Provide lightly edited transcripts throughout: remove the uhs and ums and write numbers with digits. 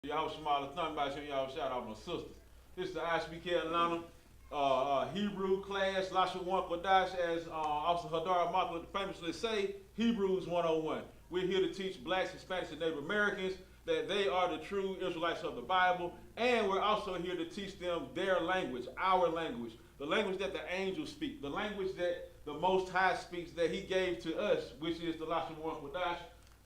Y'all smile, nothing about you, y'all shout out my sisters. This is the I.S.U.P.K Atlanta Hebrew class, Lashawa, Qadash, as Officer Hadar Mark famously say, Hebrews 101. We're here to teach blacks, Hispanics, and Native Americans that they are the true Israelites of the Bible, and we're also here to teach them their language, our language, the language that the angels speak, the language that the Most High speaks that He gave to us, which is the Lashawa Qadash,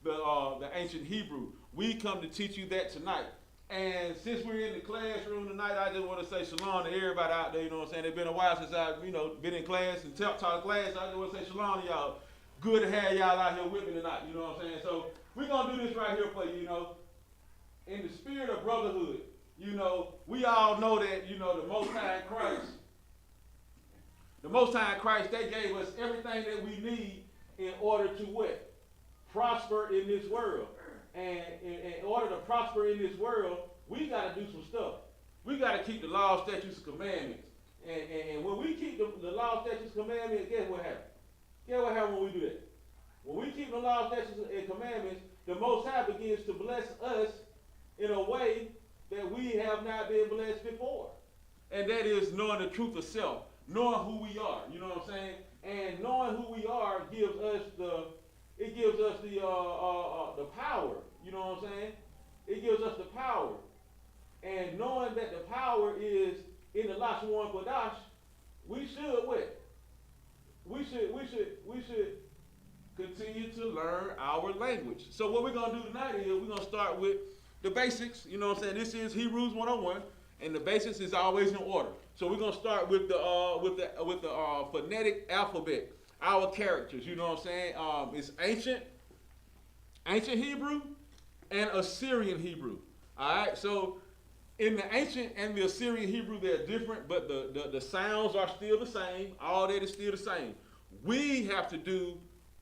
the ancient Hebrew. We come to teach you that tonight. And since we're in the classroom tonight, I just want to say shalom to everybody out there. You know what I'm saying? It's been a while since I've been in class and taught class. I just want to say shalom to y'all. Good to have y'all out here with me tonight. You know what I'm saying? So we're gonna do this right here for you. In the spirit of brotherhood. We all know that the Most High in Christ. The Most High in Christ, they gave us everything that we need in order to what? Prosper in this world. And in order to prosper in this world, we got to do some stuff. We got to keep the law, statutes, and commandments. And when we keep the law, statutes, and commandments, guess what happens? Guess what happens when we do that? When we keep the law, statutes, and commandments, the Most High begins to bless us in a way that we have not been blessed before. And that is knowing the truth of self, knowing who we are. You know what I'm saying? And knowing who we are gives us the power. You know what I'm saying? It gives us the power. And knowing that the power is in the Lashawa Qadash, we should what? We should continue to learn our language. So what we're gonna do tonight is we're gonna start with the basics. You know what I'm saying? This is Hebrews 101, and the basics is always in order. So we're gonna start with the phonetic alphabet. Our characters, you know what I'm saying? It's ancient Hebrew and Assyrian Hebrew. All right, so in the ancient and the Assyrian Hebrew, they're different, but the sounds are still the same. All that is still the same. We have to do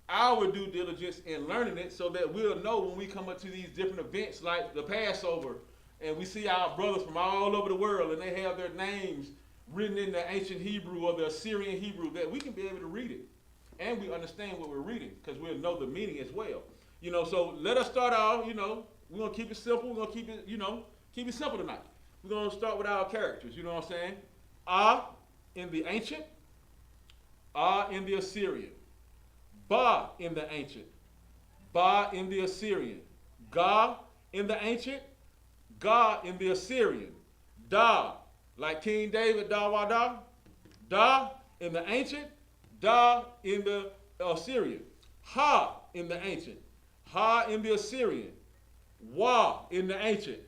our due diligence in learning it so that we'll know when we come up to these different events like the Passover, and we see our brothers from all over the world, and they have their names written in the ancient Hebrew or the Assyrian Hebrew, that we can be able to read it. And we understand what we're reading because we'll know the meaning as well. So let us start out, we're going to keep it simple. We're going to keep it simple tonight. We're going to start with our characters, you know what I'm saying? Ah in the ancient, Ah in the Assyrian. Ba in the ancient, Ba in the Assyrian. Ga in the ancient, Ga in the Assyrian. Da, like King David, da wa da. Da in the ancient, Da in the Assyrian. Ha in the ancient. Ha in the Assyrian. Wa in the ancient.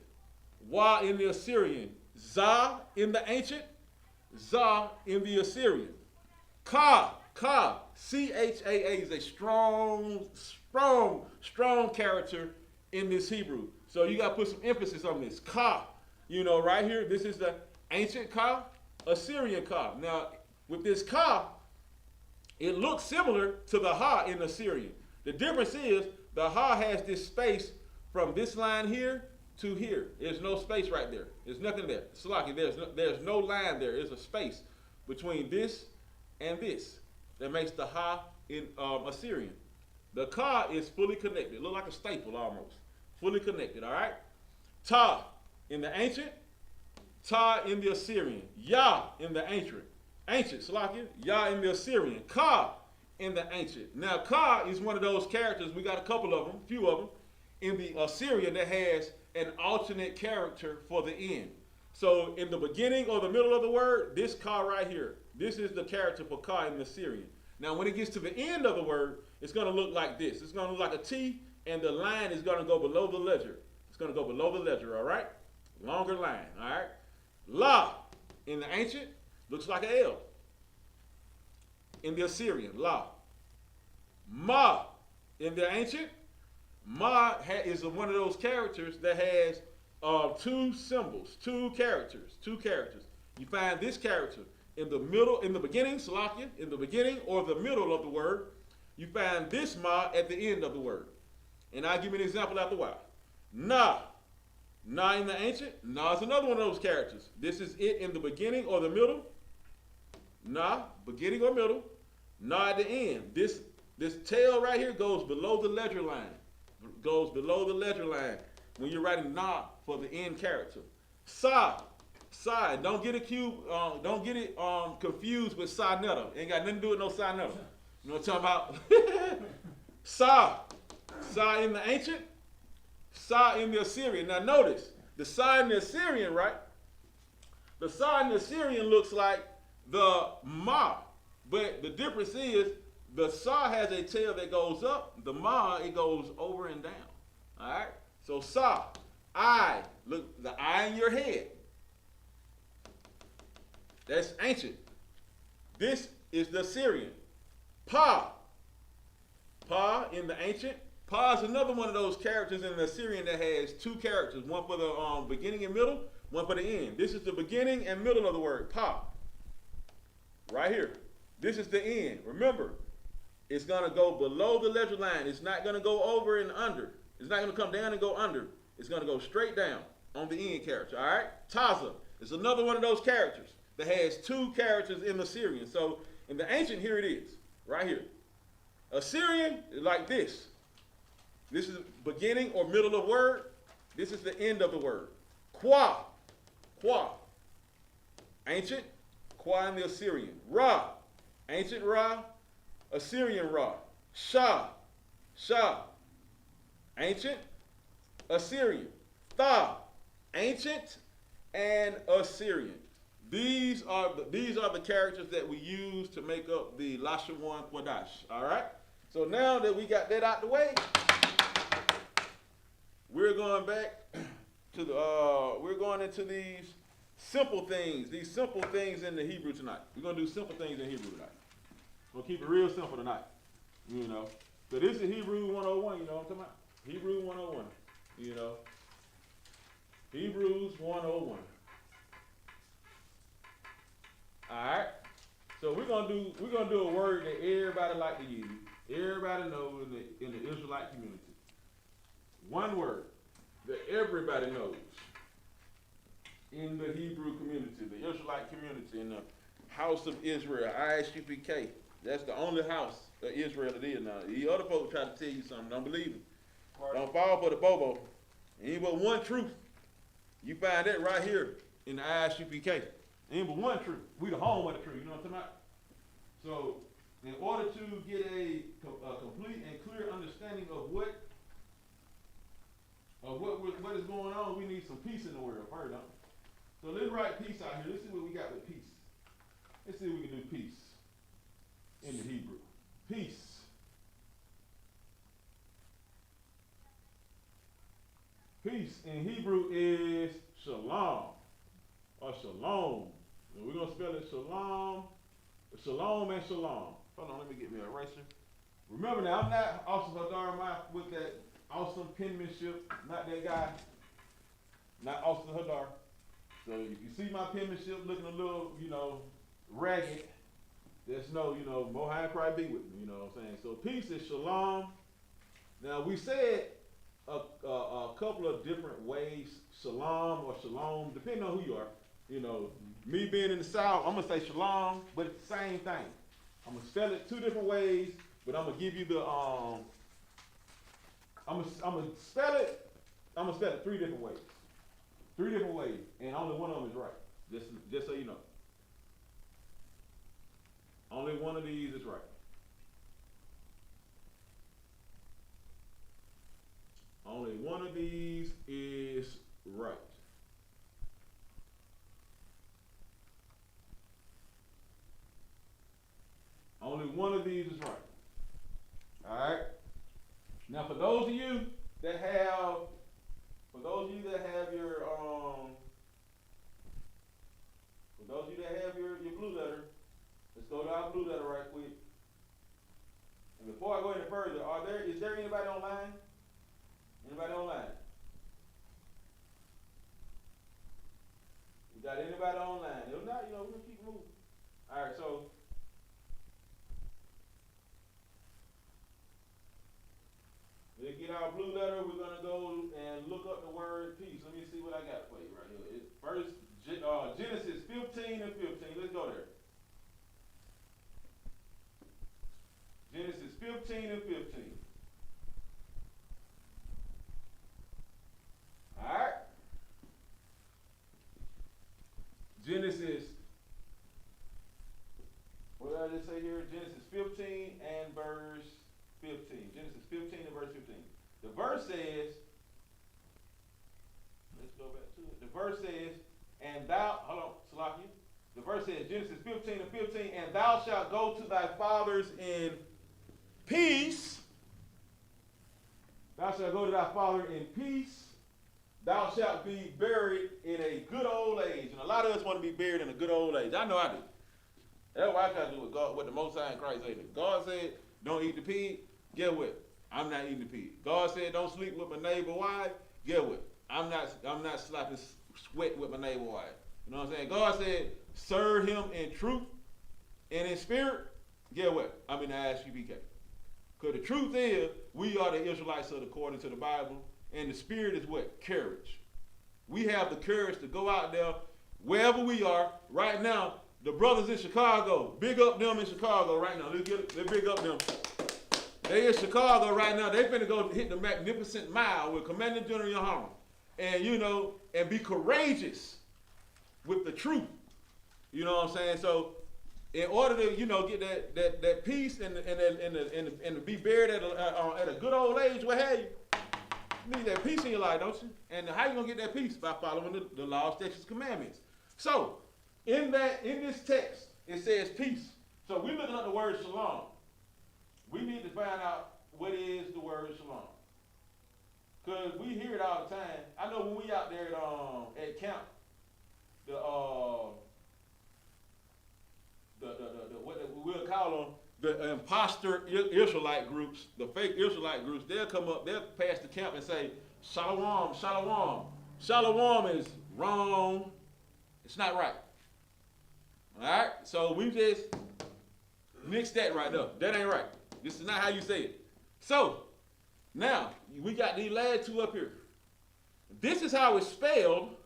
Wa in the Assyrian. Za in the ancient. Za in the Assyrian. Ka, C-H-A-A is a strong character in this Hebrew. So you got to put some emphasis on this. Ka, right here, this is the ancient Ka, Assyrian Ka. Now, with this Ka, it looks similar to the Ha in Assyrian. The difference is the Ha has this space from this line here to here. There's no space right there. There's nothing there. Salaki, there's no line there. There's a space between this and this that makes the Ha in Assyrian. The Ka is fully connected. Look like a staple almost. Fully connected, all right? Ta in the ancient, Ta in the Assyrian. Ya in the ancient, Salakia, Ya in the Assyrian, Ka in the ancient. Now, Ka is one of those characters, we got a couple of them, few of them, in the Assyrian that has an alternate character for the end. So, in the beginning or the middle of the word, this Ka right here, this is the character for Ka in the Assyrian. Now, when it gets to the end of the word, it's going to look like this. It's going to look like a T, and the line is going to go below the ledger. It's going to go below the ledger, all right? Longer line, all right? La in the ancient looks like an L. In the Assyrian, La. Ma in the ancient, Ma is one of those characters that has two symbols, two characters. You find this character in the middle, in the beginning, Salakia, in the beginning or the middle of the word. You find this Ma at the end of the word. And I'll give you an example after a while. Na in the ancient, Na is another one of those characters. This is it in the beginning or the middle. Na, beginning or middle. Na at the end. This tail right here goes below the ledger line. when you're writing na for the end character. Sa, sa. Don't get it confused with sa netta. Ain't got nothing to do with no sa netta. You know what I'm talking about? Sa, sa in the ancient, sa in the Assyrian. Now notice the sa in the Assyrian, right? The sa in the Assyrian looks like the ma, but the difference is the sa has a tail that goes up. The ma, it goes over and down. All right. So sa, I, look, the eye in your head. That's ancient. This is the Assyrian. Pa, pa in the ancient. Pa is another one of those characters in the Assyrian that has two characters, one for the beginning and middle, one for the end. This is the beginning and middle of the word, pa. Right here. This is the end. Remember, it's going to go below the ledger line. It's not going to go over and under. It's not going to come down and go under. It's going to go straight down on the end character, all right? Taza is another one of those characters that has two characters in the Assyrian. So in the ancient, here it is, right here. Assyrian is like this. This is the beginning or middle of the word. This is the end of the word. Qua, qua. Ancient, qua in the Assyrian. Ra, ancient Ra, Assyrian Ra. Shah, Shah. Ancient, Assyrian. Tha, ancient and Assyrian. These are the characters that we use to make up the Lashawa and Qadash. All right. So now that we got that out the way, we're going back to we're going into these simple things in the Hebrew tonight. We're gonna do simple things in Hebrew tonight. We'll keep it real simple tonight. You know. So this is Hebrew 101. You know what I'm talking about? Hebrew 101. You know. Hebrews 101. All right. So we're gonna do a word that everybody like to use. Everybody knows in the Israelite community. One word that everybody knows in the Hebrew community, the Israelite community, in the house of Israel, I.S.U.P.K. That's the only house of Israel it is now. The other folks try to tell you something, don't believe them. Don't fall for the bobo. Ain't but one truth. You find that right here in the I.S.U.P.K. Ain't but one truth. We the home of the truth. You know what I'm talking about? So, in order to get a complete and clear understanding of what is going on, we need some peace in the world. First, don't we? So let's write peace out here. Let's see what we got with peace. Let's see if we can do peace in the Hebrew. Peace. Peace in Hebrew is shalom or shalom. And we're going to spell it shalom, shalom and shalom. Hold on, let me get me a eraser. Remember now, I'm not Austin Hadar with that awesome penmanship, not that guy, not Austin Hadar. So if you see my penmanship looking a little, ragged, there's no, Mohai Christ be with me, you know what I'm saying? So peace is shalom. Now we said a couple of different ways, shalom or shalom, depending on who you are. Me being in the South, I'm gonna say shalom, but it's the same thing. I'm gonna spell it two different ways, but I'm gonna give you the I'm gonna spell it three different ways. Three different ways, and only one of them is right. Just so you know. Only one of these is right. Only one of these is right. Only one of these is right. All right. Now, for those of you that have your blue letter, let's go to our blue letter right quick. And before I go any further, is there anybody online? Anybody online? We got anybody online? If not, we're gonna keep moving. All right, so we'll get our blue letter. We're gonna go and look up the word peace. Let me see what I got for you right here. First, Genesis 15 and 15. Let's go there. Genesis 15 and 15. the verse says, and thou, hold on, Salakia. The verse says, Genesis 15:15, and thou shalt go to thy fathers in peace. Thou shalt go to thy father in peace. Thou shalt be buried in a good old age. And a lot of us want to be buried in a good old age. I know I do. That's why I try to do what the Most High in Christ said. God said, don't eat the pig. Get what? I'm not eating the pig. God said, don't sleep with my neighbor wife. Get what? I'm not slapping sweat with my neighbor wife. You know what I'm saying? God said, serve him in truth and in spirit. Get what? I'm in the I.S.U.P.K. Because the truth is, we are the Israelites according to the Bible. And the spirit is what? Courage. We have the courage to go out there, wherever we are. Right now, the brothers in Chicago, big up them in Chicago right now. Let's big up them. They in Chicago right now. They finna go hit the magnificent mile with Commander General Yahanna. And, you know, and be courageous with the truth. You know what I'm saying? So, in order to, you know, get that peace and to be buried at a good old age, what have you, you need that peace in your life, don't you? And how you gonna get that peace? By following the law, statutes, commandments. So, in this text, it says peace. So we're looking at the word shalom. We need to find out what is the word shalom. Because we hear it all the time. I know when we out there at camp, we'll call them the imposter Israelite groups, the fake Israelite groups, they'll come up, they'll pass the camp and say, Shalom, Shalom. Shalom is wrong. It's not right. All right? So we just mix that right there. That ain't right. This is not how you say it. So, now, we got these last two up here. This is how it's spelled,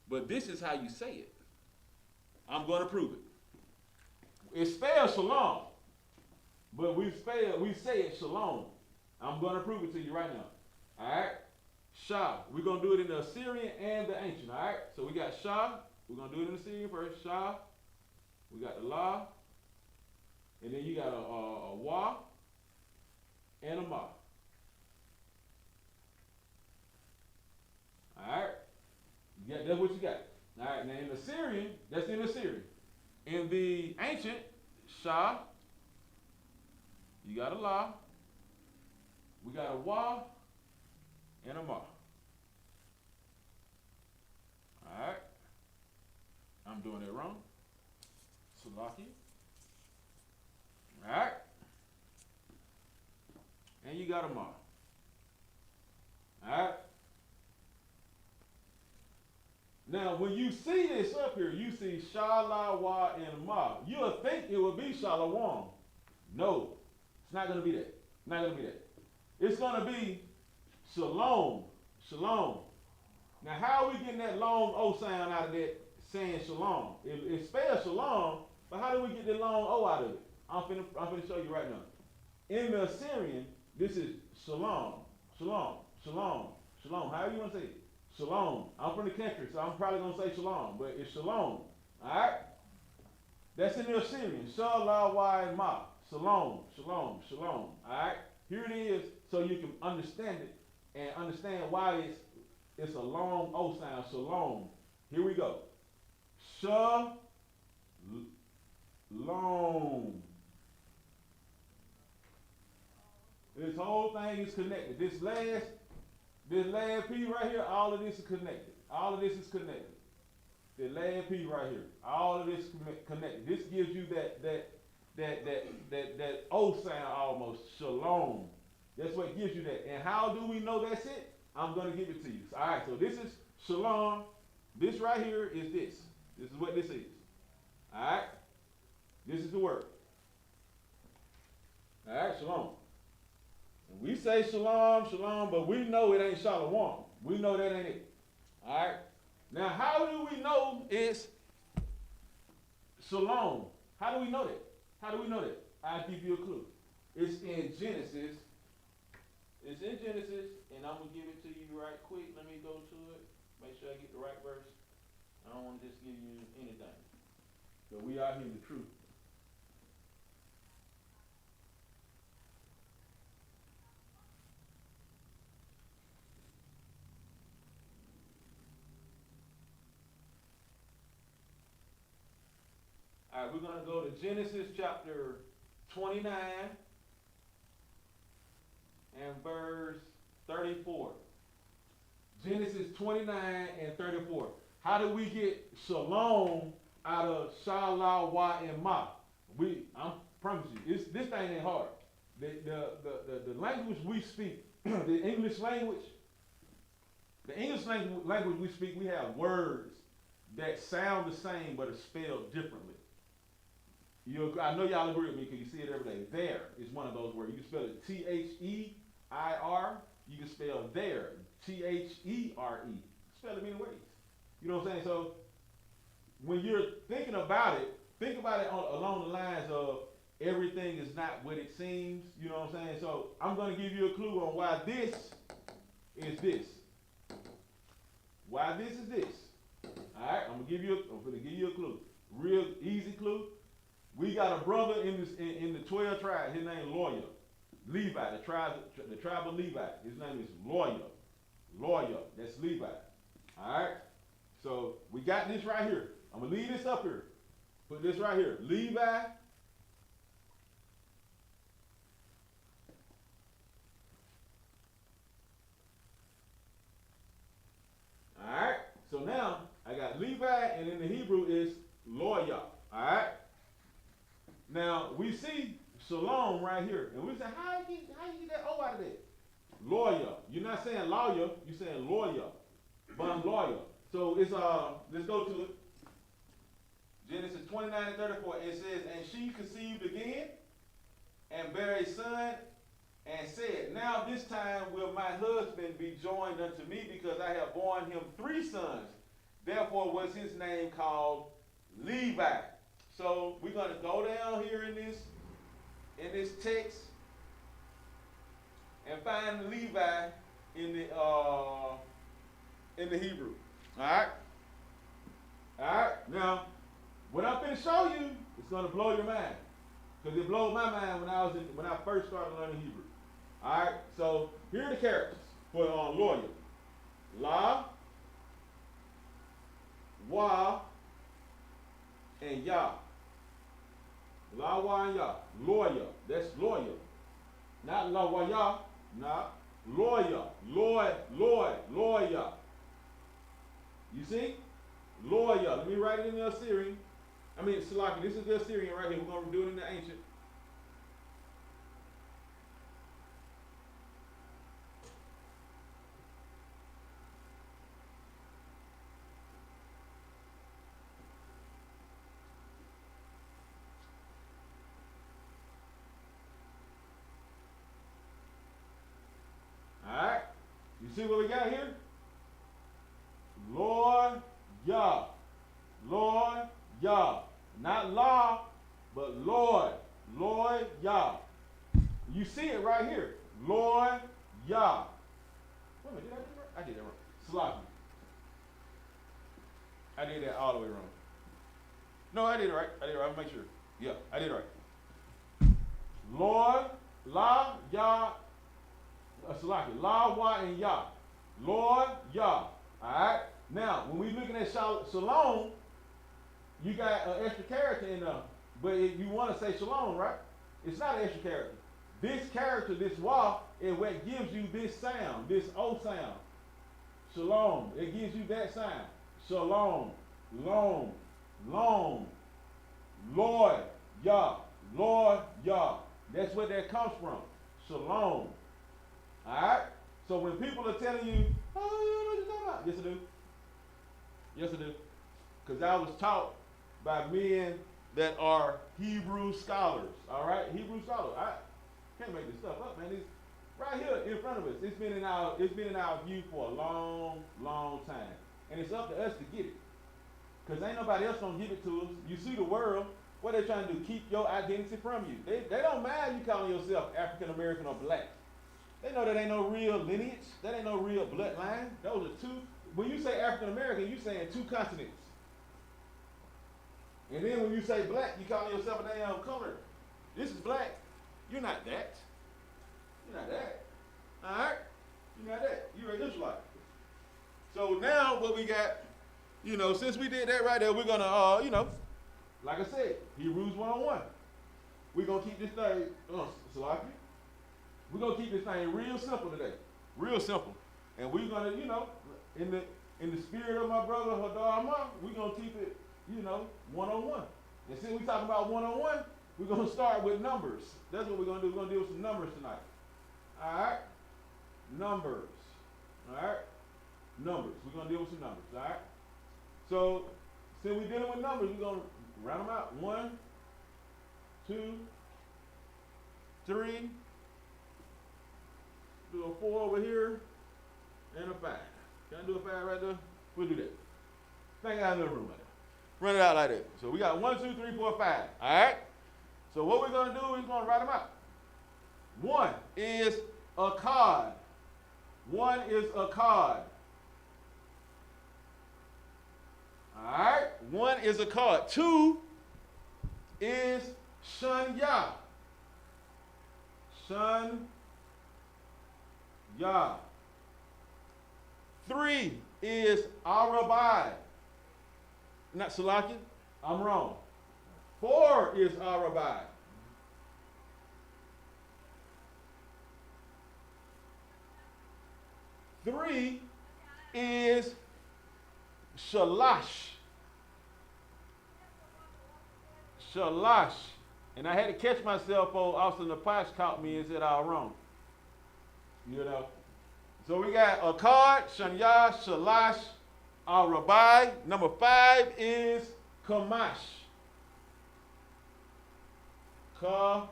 but this is how you say it. I'm going to prove it. It's spelled shalom, but we say it shalom. I'm going to prove it to you right now. All right? Shah. We're going to do it in the Assyrian and the ancient. All right? So we got Shah. We're going to do it in the Assyrian first. Shah. We got the La. And then you got a Wa and a Ma. All right? That's what you got. All right? Now in the Assyrian, that's in the Assyrian. In the ancient, Shah, you got a La, we got a Wa, and a Ma. Alright. I'm doing it wrong. Salaki. Alright. And you got a Ma. Alright. Now, when you see this up here, you see Shala, Wa, and Ma. You'll think it would be Shalom. No, it's not going to be that. Not going to be that. It's going to be Shalom. Shalom. Now, how are we getting that long O sound out of that saying Shalom? It's spelled Shalom, but how do we get the long O out of it? I'm finna show you right now. In the Assyrian, this is Shalom. Shalom. Shalom. Shalom. However you want to say it. Shalom. I'm from the country, so I'm probably going to say shalom, but it's shalom. All right? That's in the Assyrian. Shalom, and Ma. Shalom, shalom, shalom. All right? Here it is so you can understand it and understand why it's a long O sound. Shalom. Here we go. Shalom. This whole thing is connected. This last P right here, all of this is connected. All of this is connected. The last P right here, all of this is connected. This gives you that O sound almost. Shalom. That's what gives you that. And how do we know that's it? I'm going to give it to you. All right, so this is shalom. This right here is this. This is what this is. All right? This is the word. All right, shalom. We say shalom, shalom, but we know it ain't shalom. We know that ain't it. All right? Now, how do we know it's shalom? How do we know that? How do we know that? I'll give you a clue. It's in Genesis. It's in Genesis, and I'm going to give it to you right quick. Let me go to it. Make sure I get the right verse. I don't want to just give you anything. So we out here in the truth. All right, we're going to go to Genesis chapter 29 and verse 34. Genesis 29 and 34. How do we get shalom out of Shalawa and Ma? I promise you, this thing ain't hard. The language we speak, the English language we speak, we have words that sound the same but are spelled differently. I know y'all agree with me because you see it every day. There is one of those words. You can spell it T-H-E-I-R. You can spell there, T-H-E-R-E. Spell it many ways. You know what I'm saying? So when you're thinking about it, think about it along the lines of everything is not what it seems. You know what I'm saying? So I'm going to give you a clue on why this is this. Why this is this. All right, I'm going to give you a clue. Real easy clue. We got a brother in the 12 tribes. His name is Lawyer. Levi, the tribe of Levi. His name is Lawyer. Lawyer, that's Levi. All right? So we got this right here. I'm going to leave this up here. Put this right here. Levi. All right? So now I got Levi, and in the Hebrew is Lawyer. All right? Now we see shalom right here, and we say, how you get that O out of that? Lawyer. You're not saying lawyer, you're saying lawyer. But I'm lawyer. So it's let's go to it. Genesis 29 and 34. It says, and she conceived again and bare a son and said, now this time will my husband be joined unto me, because I have borne him 3 sons. Therefore was his name called Levi. So we're going to go down here in this text and find Levi in the Hebrew. All right? All right? Now, what I'm going to show you is going to blow your mind, because it blew my mind when I first started learning Hebrew. All right? So here are the characters for lawyer. La, wa, and ya. La, wa, and ya. Lawyer. That's lawyer. Not la, wa, ya. Nah. Lawyer. Lawyer. You see? Lawyer. Let me write it in the Assyrian. Salaki. This is the Assyrian right here. We're going to do it in the ancient. All right. You see what we got here? Lord Yah. Lord Yah. Not law, but Lord. Lord Yah. You see it right here. Lord Yah. Wait a minute, did I do it right? I did that wrong. Sloppy. I did that all the way wrong. No, I did it right. I'll make sure. Yeah, I did it right. Lord, La, Yah, Salaki. La, Wa, and Yah. Lord, Yah. Alright? Now, when we're looking at Shalom, you got an extra character in there. But if you want to say Shalom, right? It's not an extra character. This character, this Wa, is what gives you this sound, this O sound. Shalom. It gives you that sound. Shalom. Long. Long. Lord, Yah. Lord, Yah. That's where that comes from. Shalom. Alright? So when people are telling you, oh, you know what you're talking about? Yes, I do. Yes, I do. Because I was taught by men that are Hebrew scholars. Alright? Hebrew scholars. I can't make this stuff up, man. It's right here in front of us. It's been in our view for a long, long time. And it's up to us to get it. Because ain't nobody else gonna give it to us. You see the world, what they trying to do? Keep your identity from you. They don't mind you calling yourself African American or black. They know that ain't no real lineage. That ain't no real bloodline. Those are two. When you say African American, you saying 2 continents. And then when you say black, you calling yourself a damn color. This is black. You're not that. You're not that. All right? You're not that. You're an Israelite. So now what we got, since we did that right there, we're gonna, like I said, Hebrews 101. We're going to keep this thing, Salaki. We're going to keep this thing real simple today. Real simple. And we're going to, in the spirit of my brother, Hadar, we're going to keep it, 101. And since we're talking about 101, we're going to start with numbers. That's what we're going to do. We're going to deal with some numbers tonight. All right? Numbers. All right? Numbers. We're going to deal with some numbers. All right? So, since we're dealing with numbers, we're going to round them out. 1, 2, 3, do a 4 over here, and a 5. Can I do a 5 right there? We'll do that. Think out of the room right there. Run it out like that. So we got 1, 2, 3, 4, 5. All right? So what we're going to do is going to write them out. 1 is a card. 1 is a card. All right? 1 is a card. 2 is Shanya. Shanya. 3 is Arabai. Not Salaki. I'm wrong. 4 is Arabai. 3 is Shalash. Shalash. And I had to catch myself on Austin the Posh caught me and said I was wrong. So we got a card, Shanya, Shalash, Arabai. Number 5 is Kamash. Kamash.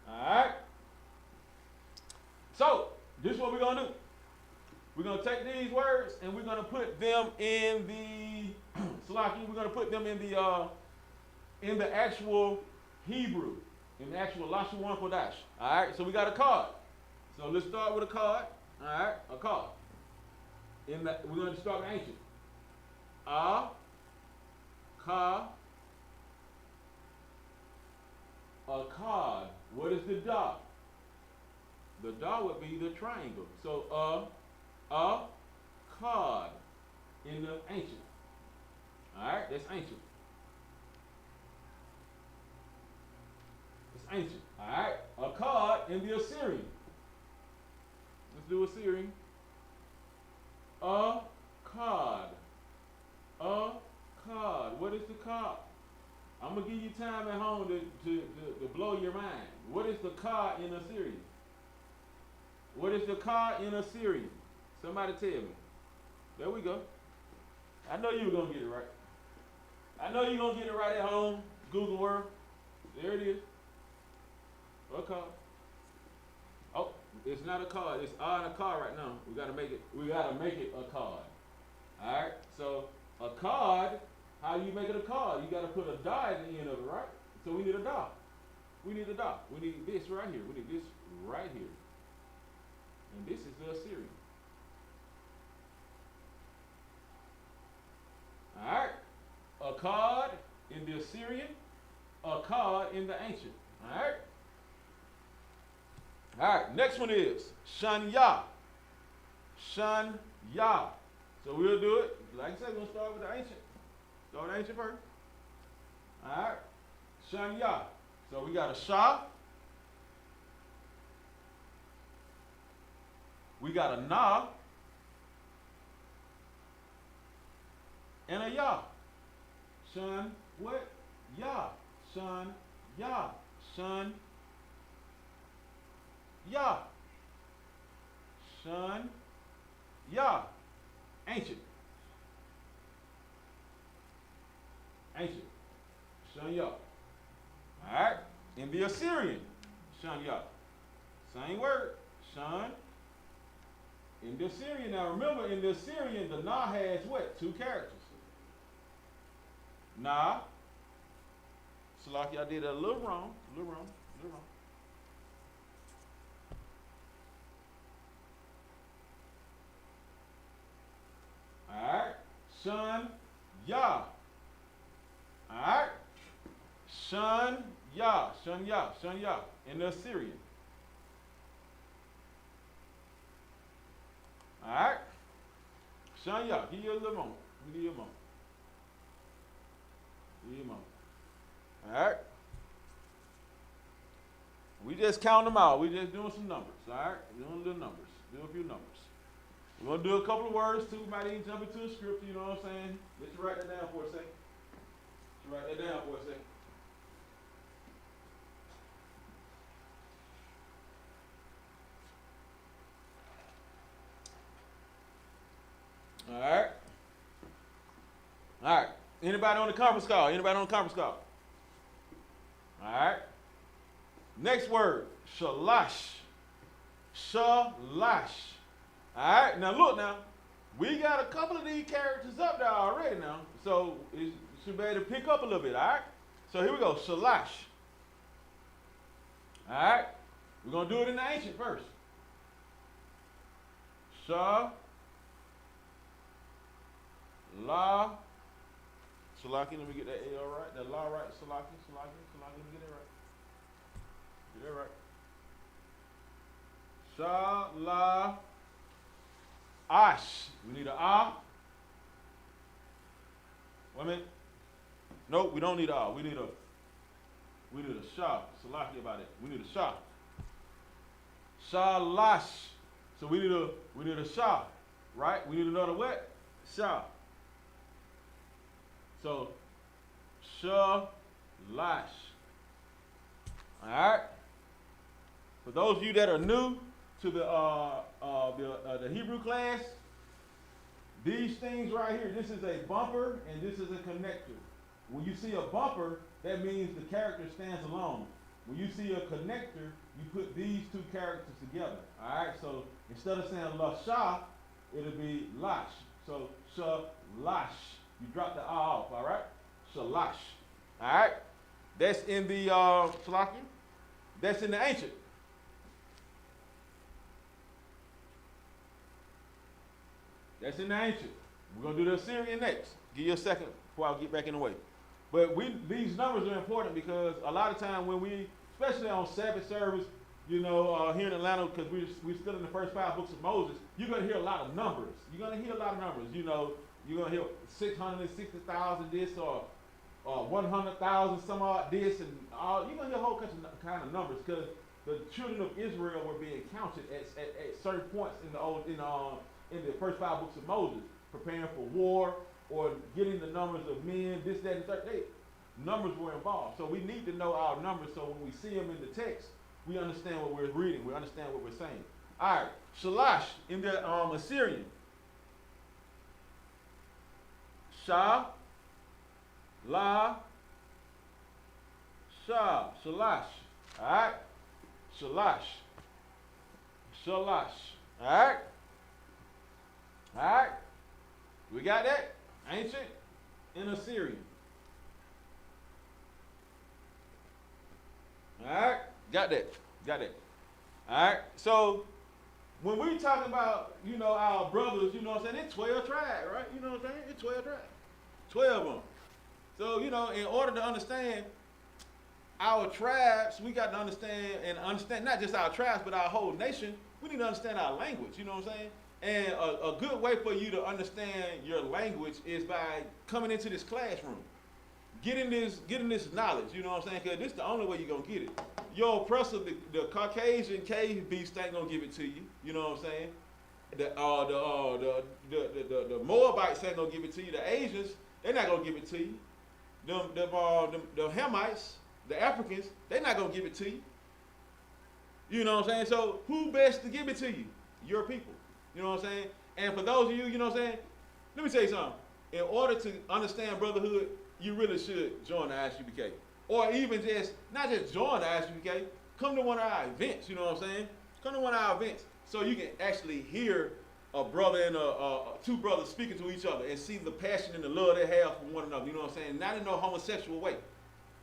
Alright? So, this is what we're going to do. We're going to take these words and we're going to put them in the Salaki, we're going to put them in the actual Hebrew, in the actual Lashawa and Qadash. Alright, so we got a card. So let's start with a card. Alright, a card. We're going to start with ancient. A card. What is the da? The da would be the triangle. So a card in the ancient. Alright, that's ancient. It's ancient. Alright, a card in the Assyrian. Let's do Assyrian. A card. A card. What is the card? I'm going to give you time at home to blow your mind. What is the card in Assyrian? What is the card in Assyrian? Somebody tell me. There we go. I know you were going to get it right. I know you're going to get it right at home. Google World. There it is. What card? Oh, it's not a card. It's on a card right now. We gotta make it a card. Alright? So a card, how you make it a card? You gotta put a die at the end of it, right? So we need a die. We need a die. We need this right here. We need this right here. And this is the Assyrian. Alright? A card in the Assyrian, a card in the ancient. Alright? Alright, next one is Shanya. Shanya. So we'll do it. Like I said, we're going to start with the ancient. Start with the ancient first. Alright. Shanya. So we got a Shah. We got a Na. And a Ya. Shun what? Ya. Shun Ya. Shun Ya. Shun Ya. Ancient. Ancient. Shun Ya. Alright. In the Assyrian, Shun Ya. Same word. Shun. In the Assyrian, now remember in the Assyrian, the Na has what? 2 characters. Na. Salaki, I did it a little wrong. A little wrong. A little wrong. Alright. Shun Ya. Alright. Shun Ya. Shun Ya. Shun Ya. In the Assyrian. Alright. Shanya, give you a little moment. Give you a moment. Give you a moment. All right. We just count them out. We just doing some numbers. All right. Doing little numbers. Doing a few numbers. We're gonna do a couple of words too. Might even jump into a script. You know what I'm saying? Let you write that down for a second. Let you write that down for a second. All right. All right. Anybody on the conference call? Anybody on the conference call? All right. Next word, shalash. Shalash. All right. Now look now. We got a couple of these characters up there already now. So it should be able to pick up a little bit. All right. So here we go. Shalash. All right. We're going to do it in the ancient first. Sha. La. Salaki, let me get that A all right. That la right. Salaki, let me get that right. Get that right. Sha, la, ash. We need a ah. Wait a minute. Nope, we don't need a ah. We need a sha. Salaki about it. We need a sha. Shalash. So we need a sha, right? We need another what? Sha. So, shalash. All right. For those of you that are new to the Hebrew class, these things right here, this is a bumper and this is a connector. When you see a bumper, that means the character stands alone. When you see a connector, you put these two characters together. All right. So instead of saying lasha, it'll be lash. So shalash. You drop the ah off, all right? Shalash. All right? That's in the Salaki. That's in the ancient. That's in the ancient. We're going to do the Assyrian next. Give you a second before I get back in the way. But these numbers are important because a lot of time when we, especially on Sabbath service, you know, here in Atlanta, because we're still in the first 5 books of Moses, you're going to hear a lot of numbers. You're going to hear a lot of numbers, you know. You're going to hear 660,000 this or 100,000 some odd this and all. You're going to hear a whole kind of numbers because the children of Israel were being counted at certain points in the first 5 books of Moses, preparing for war or getting the numbers of men, this, that, and third. Numbers were involved. So we need to know our numbers so when we see them in the text, we understand what we're reading. We understand what we're saying. All right. Shalash in the Assyrian. Sha, la, sha, shalash. All right? Shalash. Shalash. All right? All right? We got that? Ancient and Assyrian. All right? Got that. Got that. All right? So, when we talk about, you know, our brothers, you know what I'm saying, it's 12 tribes, right? You know what I'm saying? It's 12 tribes. 12 of them. So, you know, in order to understand our tribes, we got to understand not just our tribes, but our whole nation. We need to understand our language, you know what I'm saying? And a good way for you to understand your language is by coming into this classroom. Getting this knowledge, you know what I'm saying? Because this is the only way you're going to get it. Your oppressor, the Caucasian cave beast ain't going to give it to you, you know what I'm saying? The Moabites ain't going to give it to you. The Asians, they're not going to give it to you. The Hamites, the Africans, they're not going to give it to you. You know what I'm saying? So who best to give it to you? Your people. You know what I'm saying? And for those of you, you know what I'm saying? Let me tell you something. In order to understand brotherhood, you really should join the I.S.U.P.K. Or even just, not just join the I.S.U.P.K., come to one of our events, you know what I'm saying? Come to one of our events so you can actually hear a brother and two brothers speaking to each other and see the passion and the love they have for one another, you know what I'm saying? Not in no homosexual way.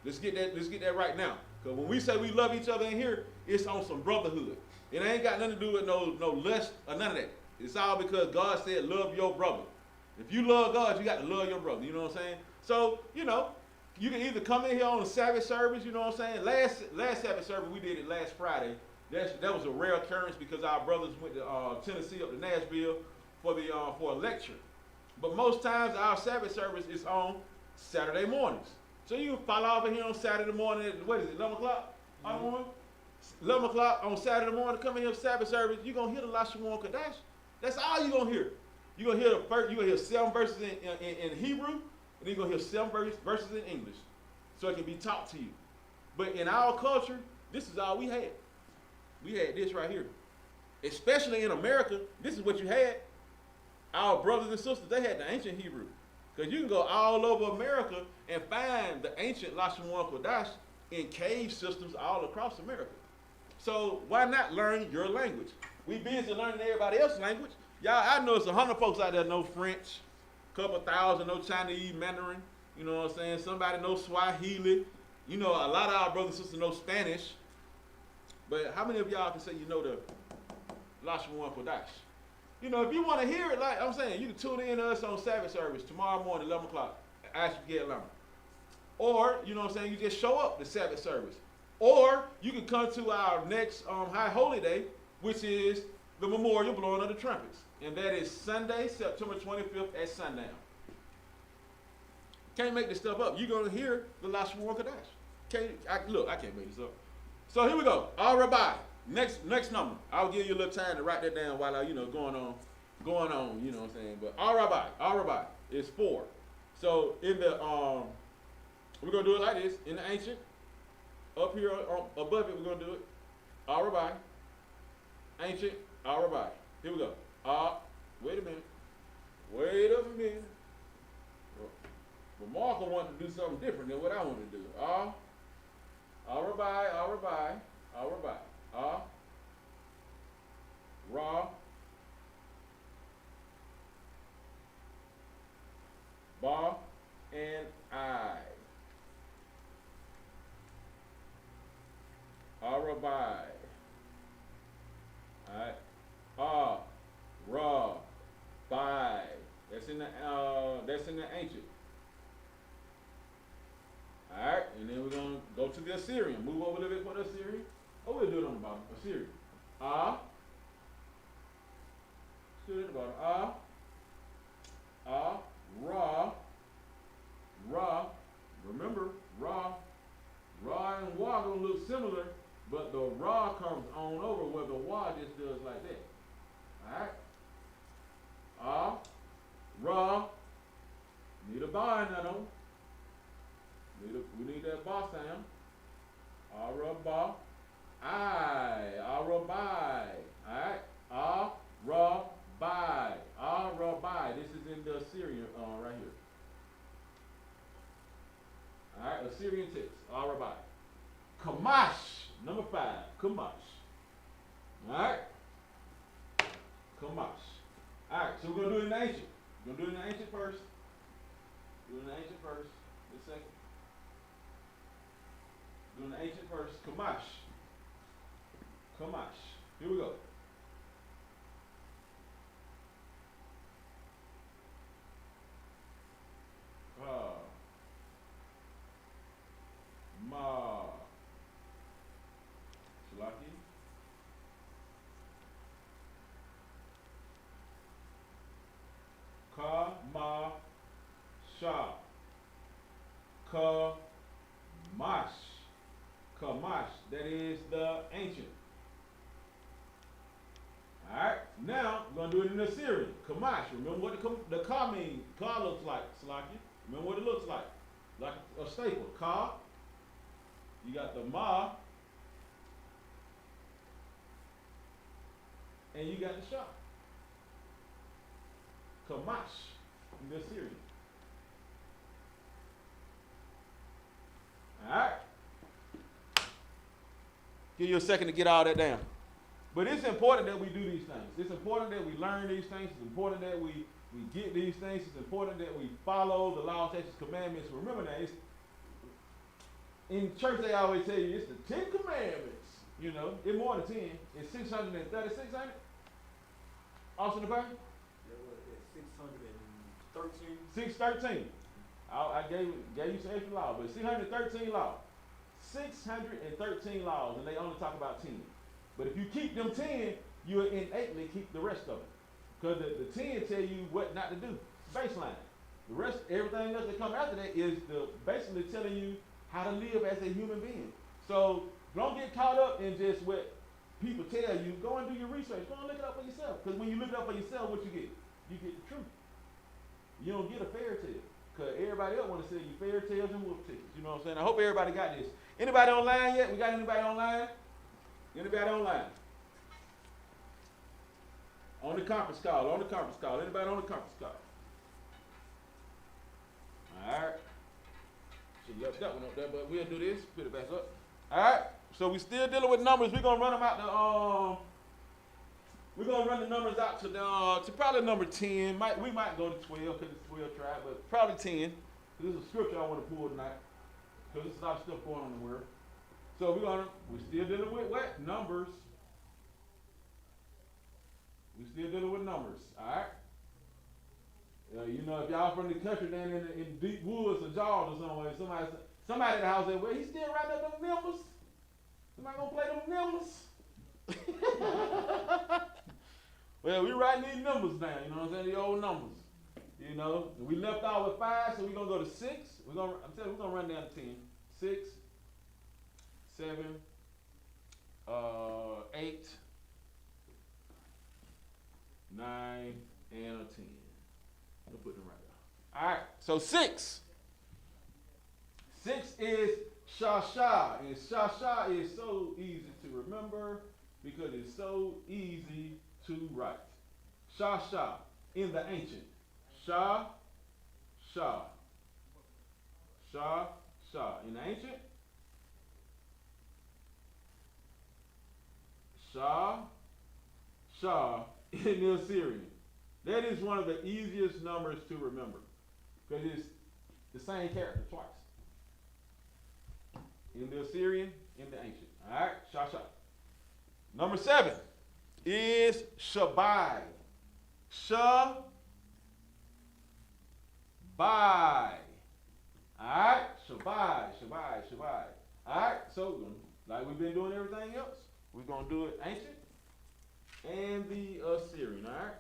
Let's get that right now. Because when we say we love each other in here, it's on some brotherhood. It ain't got nothing to do with no lust or none of that. It's all because God said love your brother. If you love God, you got to love your brother, you know what I'm saying? So, you know, you can either come in here on a Sabbath service, you know what I'm saying? Last Sabbath service, we did it last Friday. That was a rare occurrence because our brothers went to Tennessee up to Nashville for a lecture. But most times our Sabbath service is on Saturday mornings. So you can follow over here on Saturday morning at, what is it, 11 o'clock? 11 o'clock on Saturday morning, come in here for Sabbath service, you're going to hear the Lashawa and Qadash. That's all you're going to hear. You're going to hear you're going to hear 7 verses in Hebrew, and then you're going to hear 7 verses in English. So it can be taught to you. But in our culture, this is all we had. We had this right here. Especially in America, this is what you had. Our brothers and sisters, they had the ancient Hebrew. Because you can go all over America and find the ancient Lashawa and Qadash in cave systems all across America. So why not learn your language? We busy learning everybody else's language. Y'all, I know it's 100 folks out there know French, a couple thousand know Chinese, Mandarin, you know what I'm saying? Somebody knows Swahili. You know, a lot of our brothers and sisters know Spanish. But how many of y'all can say you know the Lashawa and Qadash? You know, if you want to hear it, like I'm saying, you can tune in to us on Sabbath service tomorrow morning, 11 o'clock, I.S.U.P.K. Atlanta. Or, you know what I'm saying, you just show up to Sabbath service. Or you can come to our next High Holy Day, which is the memorial blowing of the trumpets. And that is Sunday, September 25th at sundown. Can't make this stuff up. You're going to hear the Lashawa and Qadash. Look, I can't make this up. So here we go. All Rabbi. Next number. I'll give you a little time to write that down while I, going on, you know what I'm saying. But all Rabbi is 4. So in the we're gonna do it like this. In the ancient, up here above it, we're gonna do it. All Rabbi, ancient, all Rabbi. Here we go. Wait a minute. But Martha wanted to do something different than what I wanted to do. All Rabbi, Ra, Ba, and I. Rabbi. Alright. Ra, Bai. That's in the ancient. Alright, and then we're gonna go to the Assyrian. Move over a little bit for the Assyrian. Oh, we'll do it on the bottom. Assyrian. Still at the bottom. Ra. Remember, Ra and Wa gonna look similar, but the Ra comes on over where the Wa just does like that. Alright? Ra. Need a ba in that one. We need that ba sound. Araba. Arabai. Alright? Arabai. This is in the Assyrian right here. Alright, Assyrian text. Arabai. Kamash. Number 5. Kamash. Alright? Kamash. Alright, so we're going to do it in the ancient. We're going to do it in the ancient first. Just a second. Doing the ancient first. Kamash. Here we go. Ma. Shalaki. Ka, ma, sha. Kamash. That is the ancient. Alright, now we're going to do it in the Assyrian. Kamash. Remember what the ka means. Ka looks like, Salaki. Remember what it looks like. Like a staple. Ka. You got the ma. And you got the sha. Kamash in the Assyrian. Alright. Give you a second to get all that down. But it's important that we do these things. It's important that we learn these things. It's important that we get these things. It's important that we follow the law, statutes, commandments. Remember that. In church, they always tell you it's the 10 commandments. You know, it's more than 10. It's 636, ain't it? Austin the Pine? Yeah, what is it? 613. 613. I gave you some extra law, but 613 laws. 613 laws, and they only talk about 10. But if you keep them 10, you'll innately keep the rest of it. Because the 10 tell you what not to do. Baseline. The rest, everything else that come after that is basically telling you how to live as a human being. So don't get caught up in just what people tell you. Go and do your research. Go and look it up for yourself. Because when you look it up for yourself, what you get? You get the truth. You don't get a fairy tale. Because everybody else want to sell you fairy tales and wolf tickets. You know what I'm saying? I hope everybody got this. Anybody online yet? We got anybody online? Anybody online? On the conference call. Anybody on the conference call? Alright. Should left that one up there, but we'll do this. Put it back up. Alright. So we still dealing with numbers. We're gonna run them out we're gonna run the numbers out to probably number 10. We might go to 12 because it's 12 tribe, but probably 10. This is a scripture I want to pull tonight. Because there's a lot of stuff going on in the world. So we're still dealing with what? Numbers. We're still dealing with numbers. Alright? You know, if y'all from the country down in deep woods or jaws or somewhere, somebody at the house said, well, he still writing up them numbers. Somebody gonna play them numbers? Well, we writing these numbers down, you know what I'm saying? The old numbers. You know, we left out with 5, so we're gonna go to 6. I'm telling you, we're gonna run down to 10. 6, 7, 8, 9, and a 10. I'll put them right there. All right, so 6. 6 is Shasha, and Shasha is so easy to remember because it's so easy to write. Shasha in the ancient. Sha, Sha. Sha, Sha. In the ancient. Sha, Sha. In the Assyrian. That is one of the easiest numbers to remember because it's the same character twice. In the Assyrian, in the ancient. All right, Sha, Sha. Number 7 is Shabai. Shabai. Alright, Shabai. Alright, so like we've been doing everything else, we're going to do it ancient and the Assyrian, alright?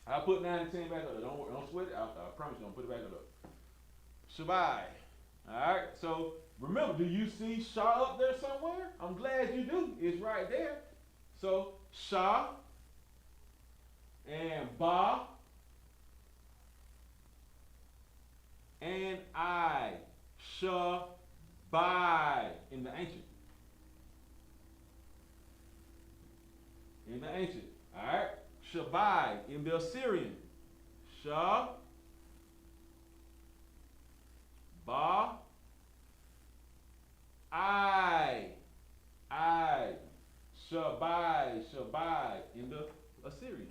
I'll put 9 and 10 back up. Don't sweat it. I promise you, I'll put it back up. Shabai. Alright, so remember, do you see Shah up there somewhere? I'm glad you do. It's right there. So Shah and Ba and I. Shabai in the ancient. In the ancient. Alright? Shabai in the Assyrian. Shah. Ba. I. Shabai in the Assyrian.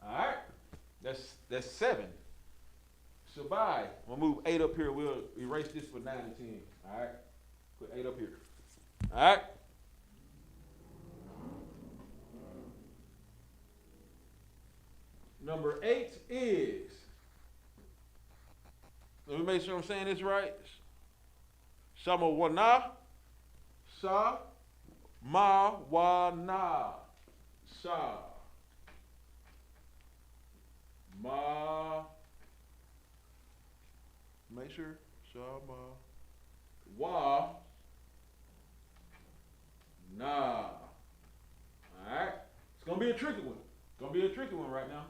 Alright? That's 7. Shabai. We'll move 8 up here. We'll erase this for 9 and 10. Alright? Put 8 up here. Alright? Number 8 is, let me make sure I'm saying this right. Shamawana. Sha. Ma. Wa. Na. Sha. Ma. Make sure. Sha. Ma. Wa. Na. Alright? It's going to be a tricky one. It's going to be a tricky one right now.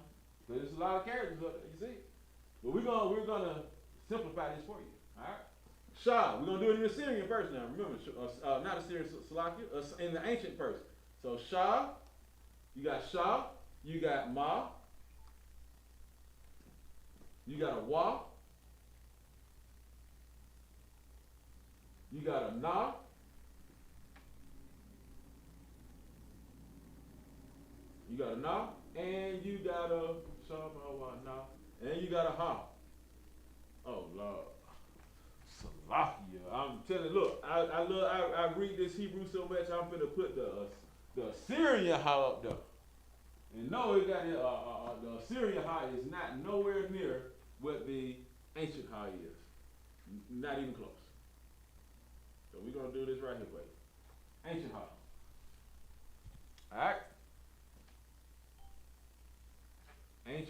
But there's a lot of characters up there, you see. But we're gonna simplify this for you. Alright? Shah. We're gonna do it in the Assyrian first now. Remember, not Assyrian, Salakia, in the ancient first. So Shah, you got Shah, you got Ma, you got a Wa, you got a Na, you got a Na, and you got a Shama, and you got a Ha. Oh Lord, Salakia. I'm telling you, look, I read this Hebrew so much. I'm finna put the Assyrian Ha up there. And no, it got the Assyrian Ha is not nowhere near what the ancient Ha is. Not even close. So we're gonna do this right here, buddy. Ancient Ha.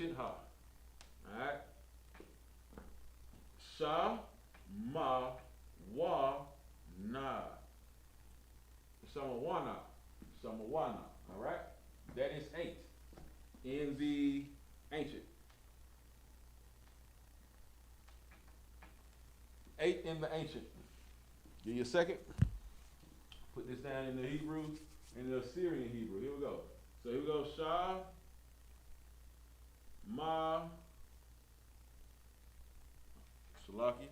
ancient ha. Alright? Sha, ma, wa, na. Samawana. Samawana. Alright? That is 8 in the ancient. 8 in the ancient. Give you a second. Put this down in the Hebrew, in the Assyrian Hebrew. Here we go. So here we go. Sha, ma, Shalaki.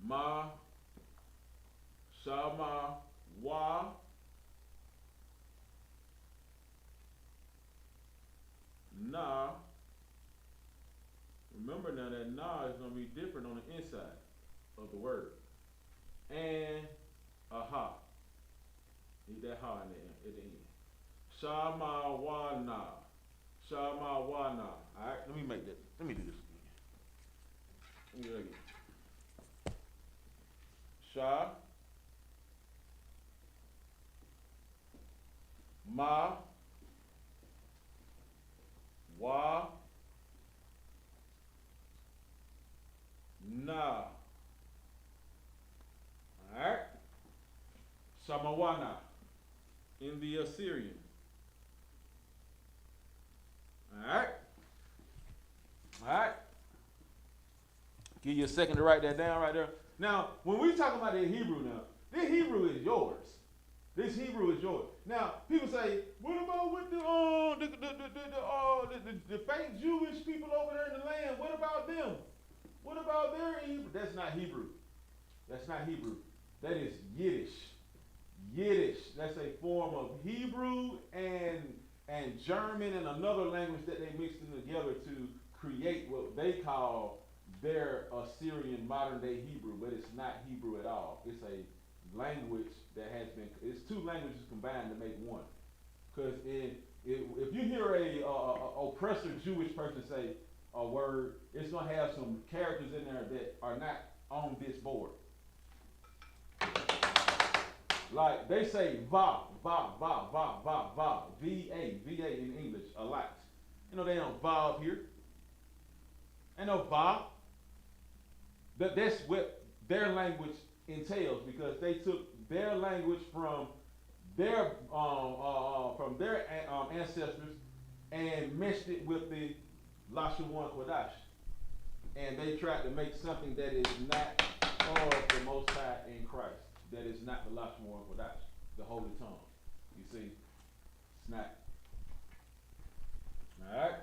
Ma, Shama, Wa, Na. Remember now that Na is going to be different on the inside of the word. And a ha. Need that ha in the, at the end. Shama, Wa, Na. Shama, Wa, Na. Alright, let me make that. Let me do this again. Let me do that again. Sha, ma, wa, na. Alright? Samawana in the Assyrian. Alright? Alright? Give you a second to write that down right there. Now, when we talk about the Hebrew now, this Hebrew is yours. This Hebrew is yours. Now, people say, what about with the fake Jewish people over there in the land? What about them? What about their Hebrew? That's not Hebrew. That's not Hebrew. That is Yiddish. Yiddish. That's a form of Hebrew and German and another language that they mixed in together to create what they call their Assyrian modern day Hebrew, but it's not Hebrew at all. It's a language that has been, it's two languages combined to make one. Because if you hear a oppressor Jewish person say a word, it's going to have some characters in there that are not on this board. Like they say va, va, va, va, va, va, V-A, V-A in English a lot. You know, they don't va up here. Ain't no va. That's what their language entails, because they took their language from their ancestors and meshed it with the Lashawa and Qadash, and they tried to make something that is not of the Most High in Christ. That is not the Lashawa and Qadash, the Holy Tongue. You see, it's not. All right.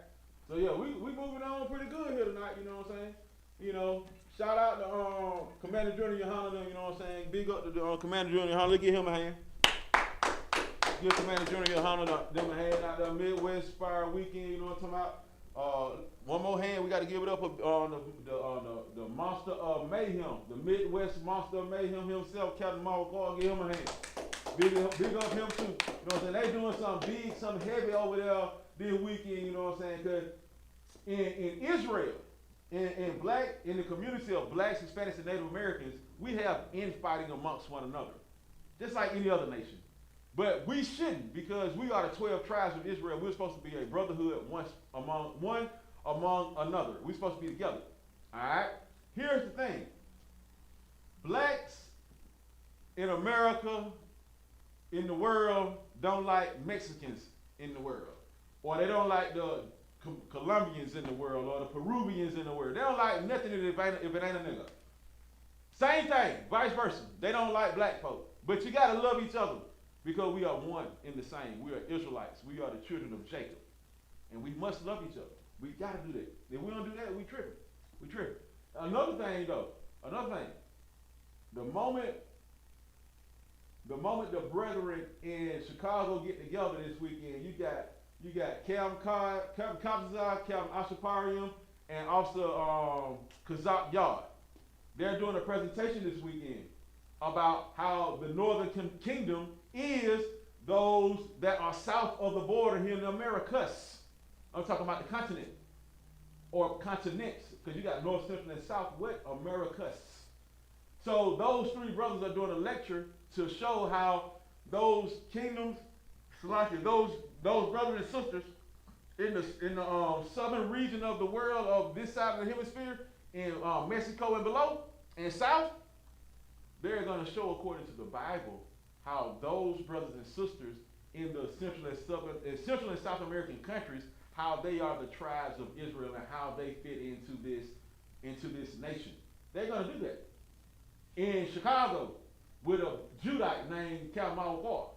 So yeah, we moving on pretty good here tonight. You know what I'm saying? You know. Shout out to Commander General Yahanna, you know what I'm saying? Big up to the Commander General Yahanna. Let's give him a hand. Give Commander General Yahanna them a hand out there, Midwest Fire Weekend, you know what I'm talking about? One more hand, we got to give it up on the Monster of Mayhem, the Midwest Monster of Mayhem himself, Captain Marvel. Give him a hand. Big up him too. You know what I'm saying? They doing something big, something heavy over there this weekend, you know what I'm saying? Because in Israel, in the community of blacks, Hispanics, and Native Americans, we have infighting amongst one another, just like any other nation. But we shouldn't, because we are the 12 tribes of Israel. We're supposed to be a brotherhood one among another. We're supposed to be together. All right? Here's the thing. Blacks in America, in the world, don't like Mexicans in the world. Or they don't like the Colombians in the world, or the Peruvians in the world. They don't like nothing if it ain't a nigga. Same thing, vice versa. They don't like black folk. But you gotta love each other, because we are one in the same. We are Israelites. We are the children of Jacob. And we must love each other. We gotta do that. If we don't do that, we tripping. We tripping. Another thing, the moment the brethren in Chicago get together this weekend, you got Calvin Kazazar, Calvin Ashaparium, and Officer Kazak Yard. They're doing a presentation this weekend about how the Northern Kingdom is those that are south of the border here in the Americas. I'm talking about the continent. or continents, because you got North, Central, and South, what? Americas. So those three brothers are doing a lecture to show how those kingdoms, those brothers and sisters in the southern region of the world, of this side of the hemisphere, in Mexico and below, and south, they're going to show, according to the Bible, how those brothers and sisters in the Central and South American countries, how they are the tribes of Israel and how they fit into this nation. They're going to do that. In Chicago, with a Judite named Kamal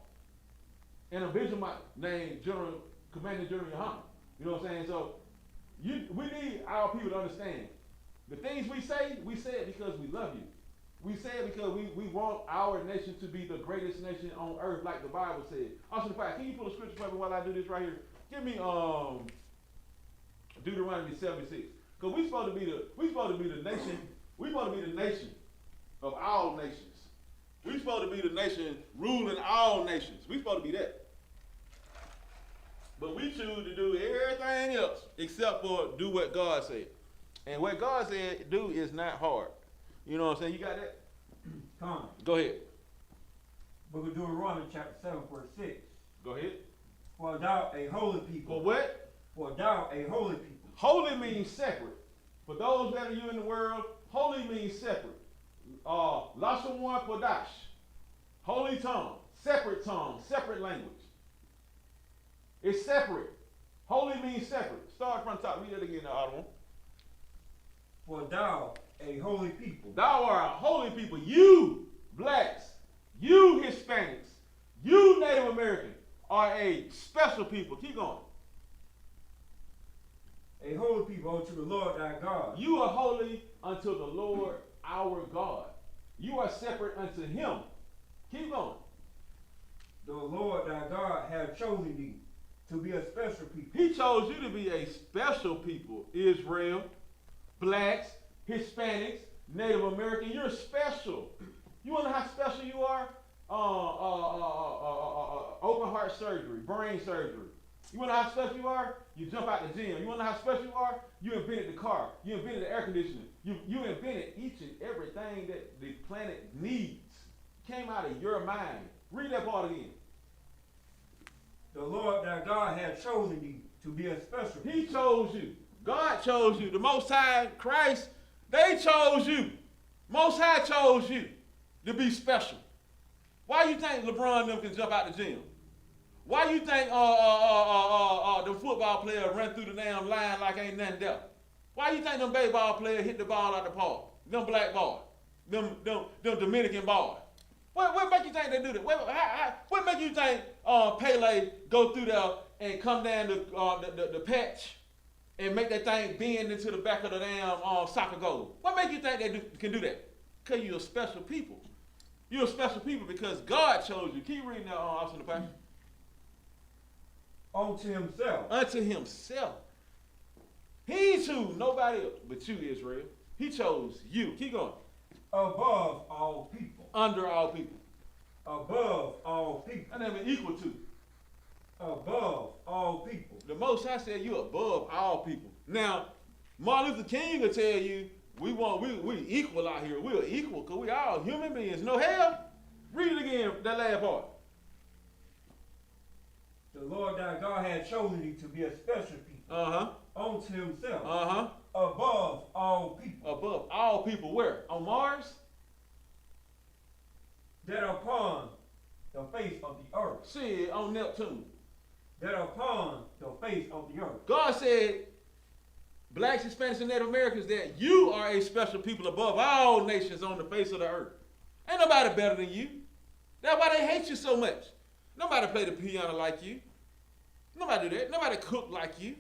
and a Benjamite named Commander General Yahanna. You know what I'm saying? So we need our people to understand the things we say it because we love you. We say it because we want our nation to be the greatest nation on earth, like the Bible said. Also, can you pull a scripture for me while I do this right here? Give me Deuteronomy 76. Because we supposed to be the nation. We supposed to be the nation of all nations. We supposed to be the nation ruling all nations. We supposed to be that. But we choose to do everything else except for do what God said. And what God said do is not hard. You know what I'm saying? You got that? Come on. Go ahead. Book of Deuteronomy chapter 7 verse 6. Go ahead. For thou a holy people. For what? For thou a holy people. Holy means separate. For those that are you in the world, holy means separate. Lashawa, Qadash. Holy tongue, separate language. It's separate. Holy means separate. Start from the top. Read it again, the other one. For thou a holy people. Thou art a holy people. You blacks, you Hispanics, you Native American are a special people. Keep going. A holy people unto the Lord thy God. You are holy unto the Lord our God. You are separate unto him. Keep going. The Lord thy God hath chosen thee to be a special people. He chose you to be a special people. Israel, blacks, Hispanics, Native American. You're special. You want to know how special you are? Open heart surgery, brain surgery. You want to know how special you are? You jump out the gym. You want to know how special you are? You invented the car. You invented the air conditioning. You invented each and everything that the planet needs. Came out of your mind. Read that part again. The Lord thy God hath chosen thee to be a special people. He chose you. God chose you. The Most High, Christ, they chose you. Most High chose you to be special. Why you think LeBron them can jump out the gym? Why you think the football player run through the damn line like ain't nothing there? Why you think them baseball players hit the ball out the park? Them black boys, them Dominican boys. What make you think they do that? What make you think Pele go through there and come down the patch and make that thing bend into the back of the damn soccer goal? What make you think they can do that? Because you're a special people. You're a special people because God chose you. Keep reading that Austin the Pastor. Unto himself. Unto himself. He chose nobody else but you, Israel. He chose you. Keep going. Above all people. Under all people. Above all people. And then equal to. Above all people. The Most High said you're above all people. Now, Martin Luther King will tell you we equal out here. We're equal because we all human beings. No hell. Read it again, that last part. The Lord thy God hath chosen thee to be a special people. Unto himself. Above all people. Above all people. Where? On Mars? That upon the face of the earth. See, on Neptune. That upon the face of the earth. God said, blacks, Hispanics, and Native Americans, that you are a special people above all nations on the face of the earth. Ain't nobody better than you. That's why they hate you so much. Nobody play the piano like you. Nobody do that. Nobody cook like you.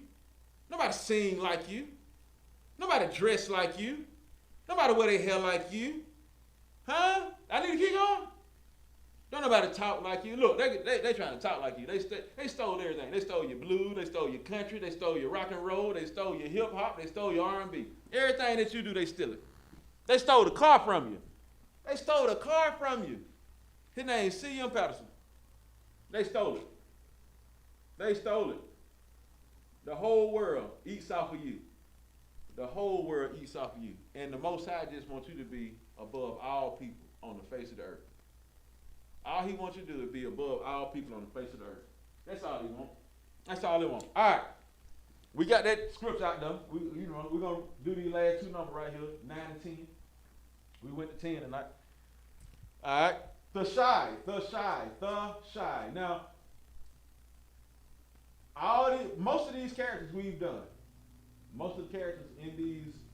Nobody sing like you. Nobody dress like you. Nobody wear their hair like you. Huh? I need to keep going? Don't nobody talk like you. Look, they trying to talk like you. They stole everything. They stole your blues. They stole your country. They stole your rock and roll. They stole your hip hop. They stole your R&B. Everything that you do, they steal it. They stole the car from you. They stole the car from you. His name is C.M. Patterson. They stole it. They stole it. The whole world eats off of you. The whole world eats off of you. And the Most High just wants you to be above all people on the face of the earth. All he wants you to do is be above all people on the face of the earth. That's all he wants. That's all he wants. All right. We got that script out though. We're going to do these last two numbers right here, 9 and 10. We went to 10 tonight. All right. The shy. Now, most of these characters we've done. Most of the characters in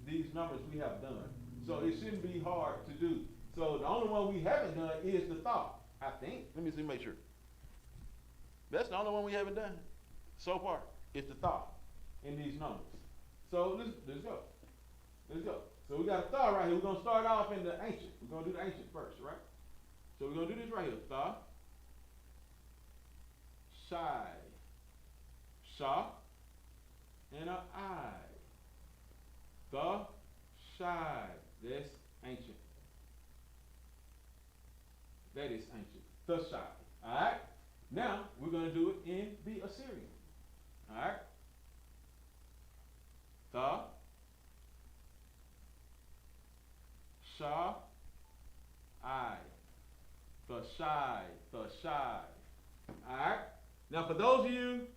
these numbers we have done. So it shouldn't be hard to do. So the only one we haven't done is the thought, I think. Let me see, make sure. That's the only one we haven't done so far. It's the thought in these numbers. So let's go. Let's go. So we got a thought right here. We're going to start off in the ancient. We're going to do the ancient first, right? So we're going to do this right here. Thought. Shy. Sha. And an I. The shy. That's ancient. That is ancient. The shy. Alright? Now we're going to do it in the Assyrian. Alright? The sha I. The shy. The shy. Alright? Now for those of you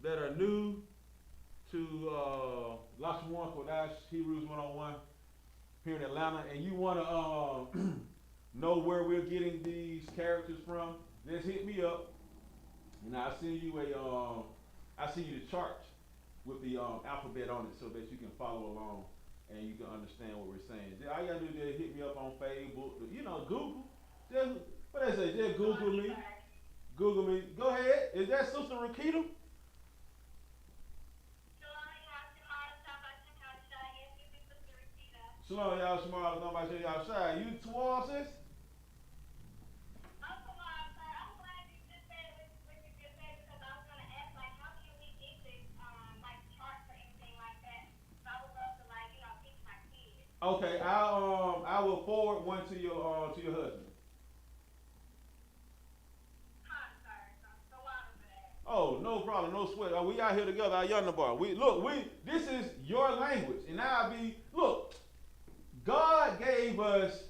that are new to Lashawa, Qadash, Hebrews 101 here in Atlanta, and you want to know where we're getting these characters from, just hit me up, and I'll send you the chart with the alphabet on it so that you can follow along and you can understand what we're saying. All you gotta do is hit me up on Facebook, Google. Just Google me. Google me. Go ahead. Is that Sister Rakita? Shalom, y'all smart. Nobody say y'all shy. You towards this? I'm tomorrow, sir. I'm glad you just said what you just said because I was gonna ask, like, how can we get this, charts or anything like that? So I would love to, teach my kids. Okay, I will forward one to your husband. So wild for that. Oh, no problem, no sweat. We out here together, our Yahanna bar. This is your language, and God gave us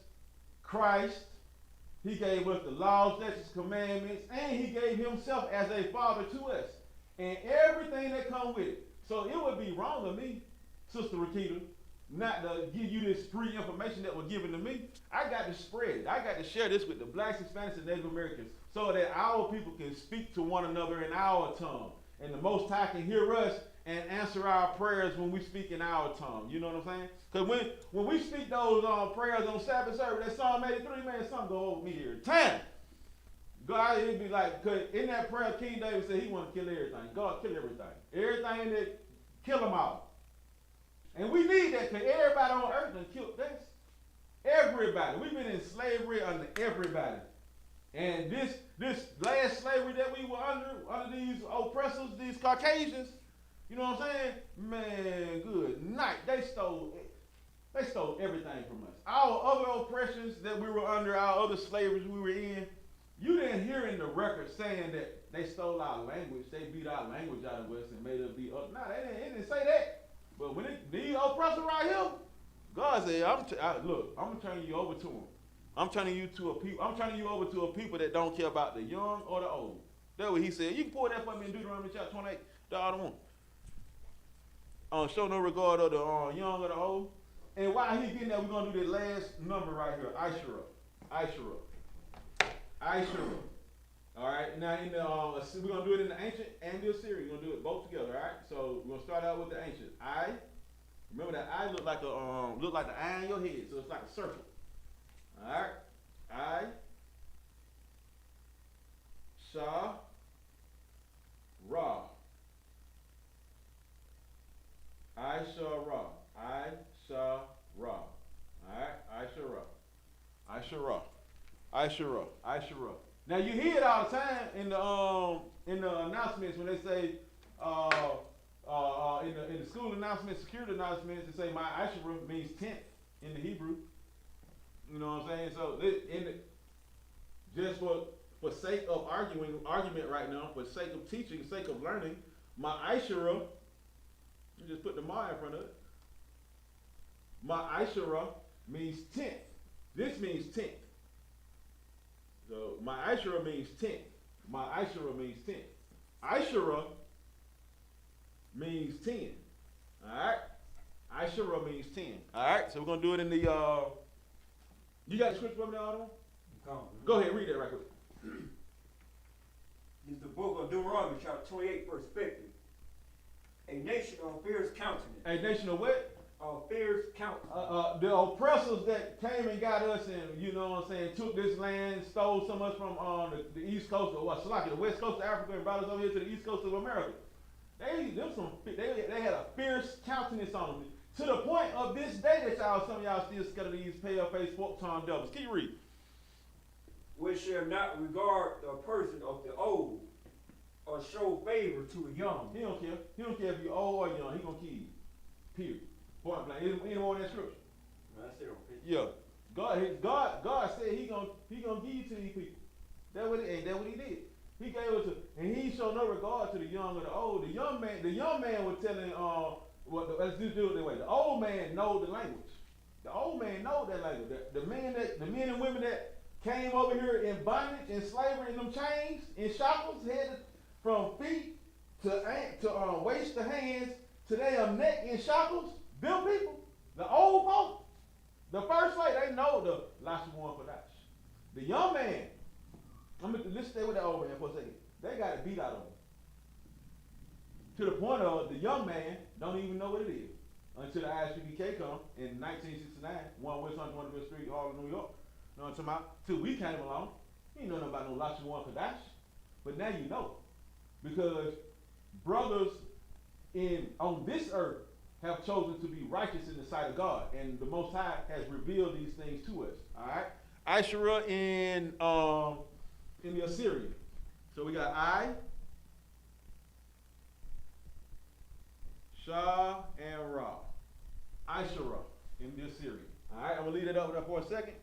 Christ. He gave us the laws, statutes, commandments, and he gave himself as a father to us, and everything that comes with it. So it would be wrong of me, Sister Rakita, not to give you this free information that was given to me. I got to spread it. I got to share this with the blacks, Hispanics, and Native Americans so that our people can speak to one another in our tongue. And the Most High can hear us and answer our prayers when we speak in our tongue. You know what I'm saying? Because when we speak those prayers on Sabbath service, that Psalm 83, man, something go over me every time. God, it'd be like, because in that prayer, King David said he want to kill everything. God, kill everything. Everything that, kill them all. And we need that because everybody on earth done killed this. Everybody. We've been in slavery under everybody. And this last slavery that we were under these oppressors, these Caucasians, you know what I'm saying? Man, good night. They stole everything from us. Our other oppressions that we were under, our other slaveries we were in, you didn't hear in the record saying that they stole our language, they beat our language out of us and made us be up. No, they didn't say that. But when these oppressors right here, God said, look, I'm gonna turn you over to them. I'm turning you over to a people that don't care about the young or the old. That's what he said. You can pull that for me in Deuteronomy chapter 28, the other one. Show no regard of the young or the old. And while he's getting that, we're gonna do the last number right here, I.S.U.P.K. All right. Now we're gonna do it in the ancient and the Assyrian. We're gonna do it both together. All right. So we're gonna start out with the ancient. Remember that I look like the eye in your head, so it's like a circle. All right. I.S.U.P.K. I.S.U.P.K. All right. I.S.U.P.K. Now you hear it all the time in the announcements when they say in the school announcements, security announcements, they say my I.S.U.P.K. means tent in the Hebrew. You know what I'm saying? So just for sake of argument right now, for sake of teaching, sake of learning, my I.S.U.P.K. you just put the ma in front of it. Ma'ashara means 10th. This means 10th. So Ma'ashara means 10th. Ma'ashara means 10th. Ashara means 10. Alright? Ashara means 10. Alright, so we're going to do it in the, you got the scripture for me now, Otto? Go ahead, read that right quick. This is the book of Deuteronomy, chapter 28, verse 50. A nation of fierce countenance. A nation of what? Of fierce countenance. The oppressors that came and got us and, you know what I'm saying, took this land, stole so much from the east coast, or the west coast of Africa, and brought us over here to the east coast of America. They had a fierce countenance on them. To the point of this day that some of y'all still scared of these pale-faced fork-tongued devils. Keep reading. Which shall not regard the person of the old, or show favor to a young. He don't care. He don't care if you're old or young. He gonna kill you. Period. Point blank. Any more in that scripture? Yeah. God said he gonna give you to these people. That what he did. He gave it to, and he showed no regard to the young or the old. The young man was telling let's just do it that way. The old man know the language. The old man know that language. The men and women that came over here in bondage and slavery in them chains and shackles, headed from feet to waist to hands to their neck in shackles. Them people, the old folk, the first slave, they know the Lashawa, Qadash. The young man, let's stay with that old man for a second. They got it beat out of them. To the point of the young man don't even know what it is until the I.S.U.P.K come in 1969, 1 West 125th Street, Harlem, New York. You know what I'm talking about? Till we came along, you ain't know nothing about no Lashawa, Qadash. But now you know. Because brothers on this earth have chosen to be righteous in the sight of God, and the Most High has revealed these things to us. All right, Ashera in the Assyrian. So we got Shah, and Ra. Ashera in the Assyrian. All right, I'm gonna leave it up there for a second.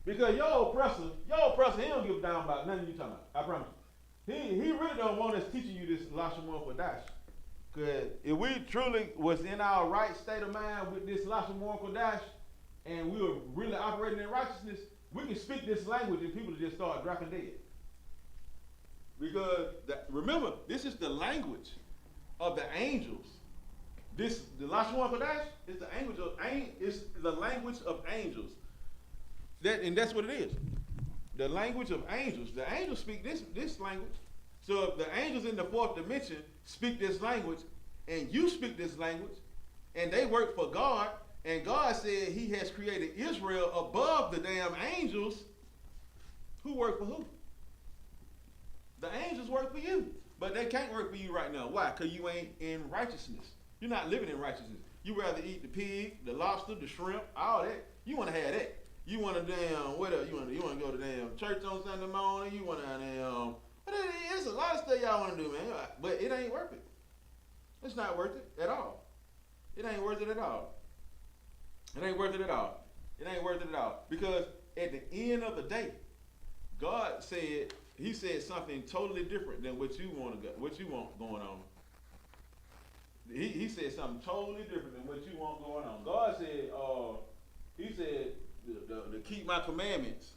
Because your oppressor, he don't give a damn about nothing you talking about. I promise you. He really don't want us teaching you this Lashawa Qadash. Because if we truly was in our right state of mind with this Lashawa Qadash, and we were really operating in righteousness, we can speak this language and people just start dropping dead. Because remember, this is the language of the angels. The Lashawa Qadash is the language of angels. And that's what it is. The language of angels. The angels speak this language. So if the angels in the fourth dimension speak this language, and you speak this language, and they work for God, and God said he has created Israel above the damn angels, who work for who? The angels work for you. But they can't work for you right now. Why? Because you ain't in righteousness. You're not living in righteousness. You rather eat the pig, the lobster, the shrimp, all that. You want to have that. You want to damn, what else? You want to go to damn church on Sunday morning. You want to damn, it's a lot of stuff y'all want to do, man. But it ain't worth it. It's not worth it at all. It ain't worth it at all. It ain't worth it at all. It ain't worth it at all. Because at the end of the day, God said, he said something totally different than what you want going on. He said something totally different than what you want going on. God said, he said, to keep my commandments.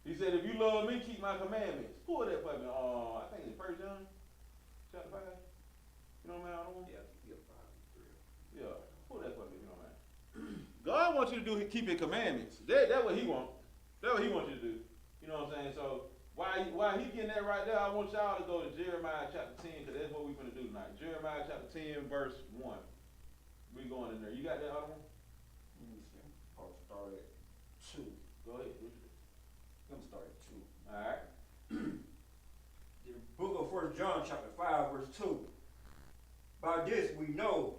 He said, if you love me, keep my commandments. Pull that for me. I think it's 1 John, chapter 5. You know what I mean? Yeah. Pull that for me, you know what I mean? God wants you to keep his commandments. That's what he wants. That's what he wants you to do. You know what I'm saying? So while he getting that right there, I want y'all to go to Jeremiah chapter 10, because that's what we're going to do tonight. Jeremiah chapter 10, verse 1. We going in there. You got that other one? I'll start at 2. Go ahead. Let me start at 2. All right. The book of 1 John chapter 5 verse 2. By this we know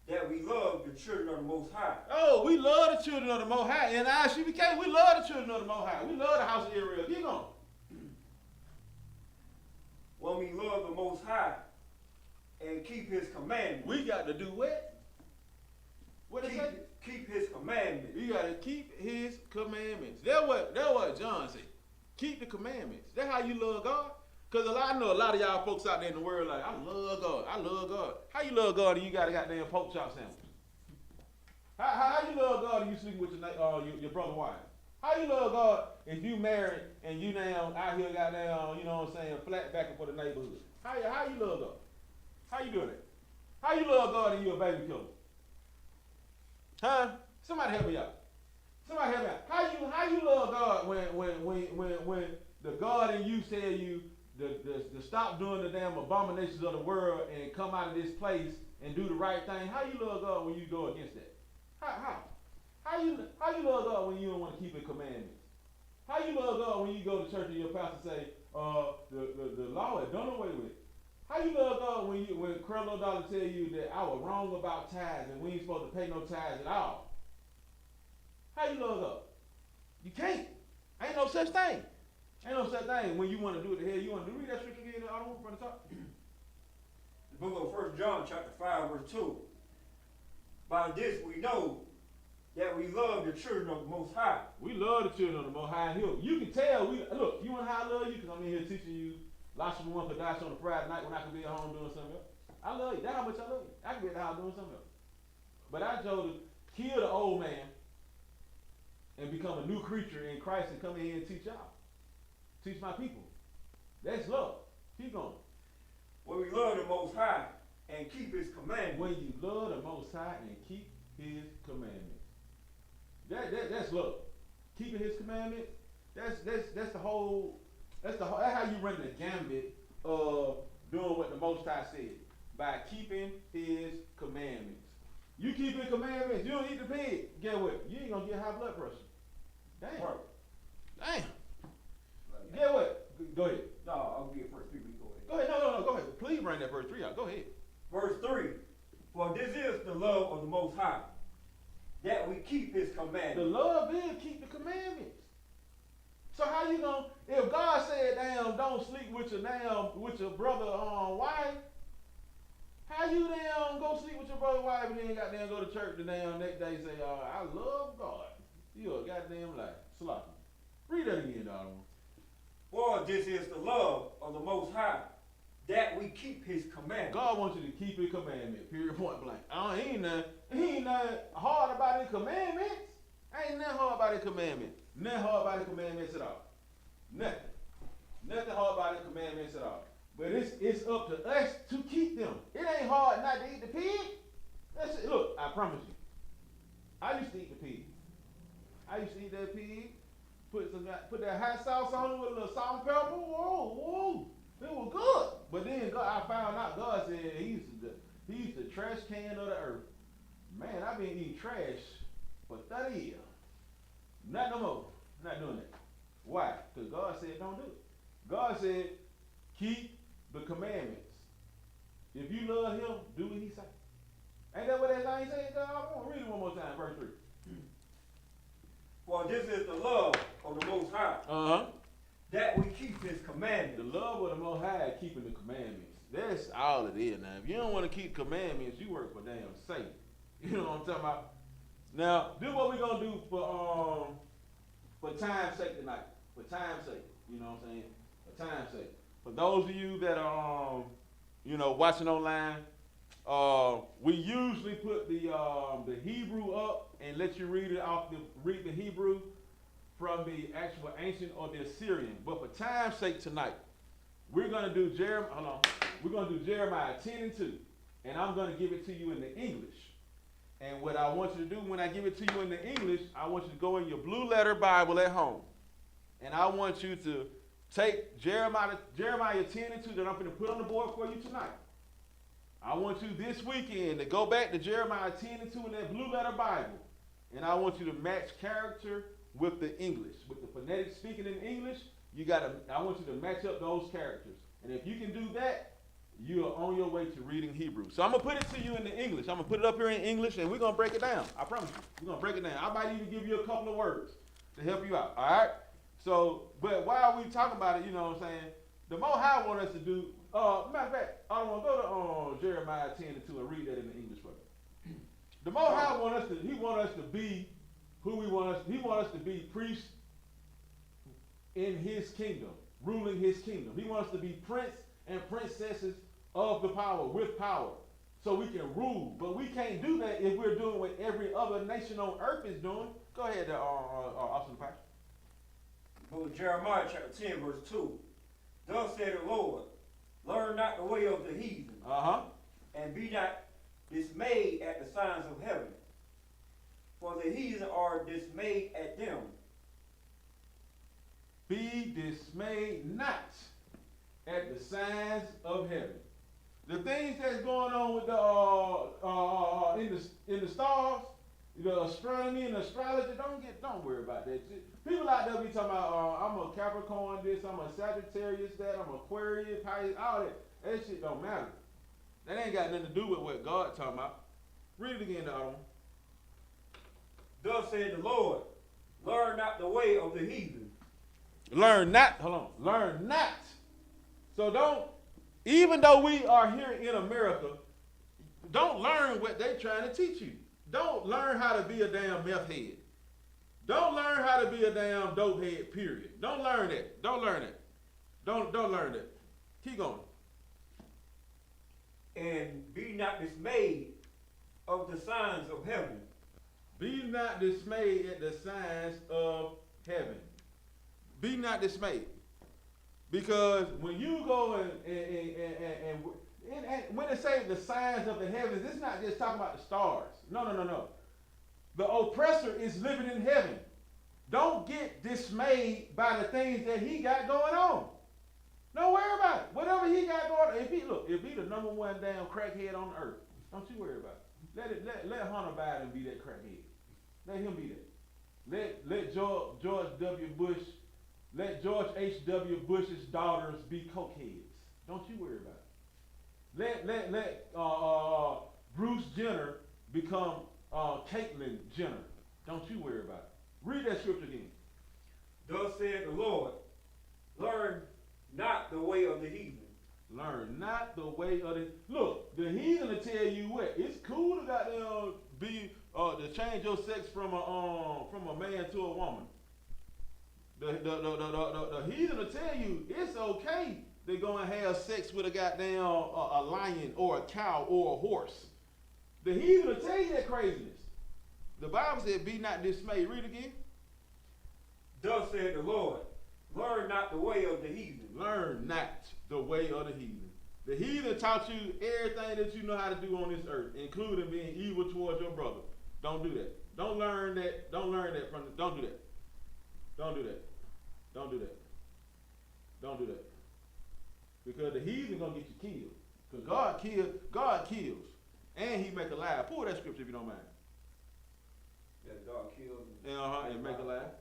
that we love the children of the Most High. Oh, we love the children of the Most High. And I.S.U.P.K, we love the children of the Most High. We love the house of Israel. Keep going. When we love the Most High and keep his commandments. We got to do what? What is that? Keep his commandments. You got to keep his commandments. That's what John said. Keep the commandments. That's how you love God. Because I know a lot of y'all folks out there in the world like, I love God. I love God. How you love God and you got a goddamn pork chop sandwich? How you love God and you sleeping with your brother's wife? How you love God if you married and you now out here goddamn, you know what I'm saying, flat backing for the neighborhood? How you love God? How you doing that? How you love God and you a baby killer? Huh? Somebody help me out. Somebody help me out. How you love God when the God in you tell you to stop doing the damn abominations of the world and come out of this place and do the right thing? How you love God when you go against that? How you love God when you don't want to keep His commandments? How you love God when you go to church and your pastor say, the law is done away with? How you love God when Colonel Dollar tell you that I was wrong about tithes and we ain't supposed to pay no tithes at all? How you love God? You can't. Ain't no such thing. Ain't no such thing when you want to do it the hell you want to do. Read that scripture again. I don't want from the top. The book of 1 John chapter 5 verse 2. By this we know that we love the children of the Most High. We love the children of the Most High. You can tell. Look, you want how I love you? Because I'm in here teaching you Lashawa, Qadash on a Friday night when I can be at home doing something else. I love you. That's how much I love you. I can be at the house doing something else. But I chose to kill the old man and become a new creature in Christ and come in here and teach y'all. Teach my people. That's love. Keep going. When we love the Most High and keep His commandments. When you love the Most High and keep His commandments. That's love. Keeping His commandments. That's how you run the gambit of doing what the Most High said. By keeping His commandments. You keep His commandments, you don't eat the pig. Get what? You ain't gonna get high blood pressure. Damn. Damn. Get what? Go ahead. No, I'll get verse 3. Go ahead. Go ahead. No. Go ahead. Please bring that verse 3 out. Go ahead. Verse 3. For this is the love of the Most High, that we keep His commandments. The love is keep the commandments. So how you gonna, if God said, damn, don't sleep with your brother wife, how you damn go sleep with your brother's wife and then goddamn go to church the damn next day and say, I love God. You a goddamn lie. Sloppy. Read that again, darling. For this is the love of the Most High, that we keep His commandments. God wants you to keep His commandment, period, point blank. He ain't nothing hard about His commandments. Ain't nothing hard about His commandments. Nothing hard about His commandments at all. Nothing. Nothing hard about His commandments at all. But it's up to us to keep them. It ain't hard not to eat the pig. Look, I promise you. I used to eat the pig. I used to eat that pig. Put that hot sauce on it with a little salt and pepper. Whoa. It was good. But then I found out God said He's the trash can of the earth. Man, I've been eating trash for 30 years. Not no more. Not doing that. Why? Because God said don't do it. God said keep the commandments. If you love Him, do what He say. Ain't that what that thing said? I want to read it one more time, verse 3. For this is the love of the Most High, that we keep His commandments. The love of the Most High is keeping the commandments. That's all it is now. If you don't want to keep commandments, you work for damn Satan. You know what I'm talking about? Now, this is what we're gonna do for time's sake tonight. For time's sake, you know what I'm saying? For time's sake. For those of you that are watching online, we usually put the Hebrew up and let you read the Hebrew from the actual ancient or the Assyrian. But for time's sake tonight, we're gonna do Jeremiah 10 and 2, and I'm gonna give it to you in the English. And what I want you to do when I give it to you in the English, I want you to go in your blue letter Bible at home, and I want you to take Jeremiah 10 and 2 that I'm going to put on the board for you tonight. I want you this weekend to go back to Jeremiah 10 and 2 in that blue letter Bible, and I want you to match character with the English, with the phonetic speaking in English. I want you to match up those characters, and if you can do that, you are on your way to reading Hebrew. So I'm going to put it to you in the English. I'm going to put it up here in English, and we're going to break it down. I promise you. We're going to break it down. I might even give you a couple of words to help you out. All right? So, but while we talking about it, you know what I'm saying, the Most High want us to do, matter of fact, I want to go to Jeremiah 10 and 2 and read that in the English for me. The Most High want us to be who he want us to be, priests in His kingdom. ruling his kingdom. He wants us to be prince and princesses of the power, with power, so we can rule. But we can't do that if we're doing what every other nation on earth is doing. Go ahead, Austin Pastor. Book of Jeremiah chapter 10, verse 2. Thus said the Lord, learn not the way of the heathen, and be not dismayed at the signs of heaven. For the heathen are dismayed at them. Be dismayed not at the signs of heaven. The things that's going on with the in the stars, the astronomy and astrology, don't worry about that. People out there be talking about I'm a Capricorn this, I'm a Sagittarius that, I'm Aquarius, Pisces, all that. That shit don't matter. That ain't got nothing to do with what God talking about. Read it again, the other one. Thus said the Lord, learn not the way of the heathen. Learn not. So don't, even though we are here in America, don't learn what they're trying to teach you. Don't learn how to be a damn meth head. Don't learn how to be a damn dope head, period. Don't learn that. Don't learn it. Don't learn that. Keep going. And be not dismayed of the signs of heaven. Be not dismayed at the signs of heaven. Be not dismayed. Because when you go and when they say the signs of the heavens, it's not just talking about the stars. No. The oppressor is living in heaven. Don't get dismayed by the things that he got going on. Don't worry about it. Whatever he got going on, if he the number one damn crackhead on earth, don't you worry about it. Let Hunter Biden be that crackhead. Let him be that. Let George W. Bush, let George H.W. Bush's daughters be cokeheads. Don't you worry about it. Let Bruce Jenner become Caitlyn Jenner. Don't you worry about it. Read that scripture again. Thus said the Lord, learn not the way of the heathen. Learn not the way of the. Look, the heathen will tell you what. It's cool to goddamn be to change your sex from a man to a woman. The heathen will tell you it's okay to go and have sex with a goddamn a lion or a cow or a horse. The heathen will tell you that craziness. The Bible said, "Be not dismayed." Read again. Thus said the Lord, learn not the way of the heathen. Learn not the way of the heathen. The heathen taught you everything that you know how to do on this earth, including being evil towards your brother. Don't do that. Don't learn that. Don't learn that from. Don't do that. Don't do that. Don't do that. Don't do that. Because the heathen gonna get you killed. Because God kills, and He make alive. Pull that scripture if you don't mind. That God kills. And make alive.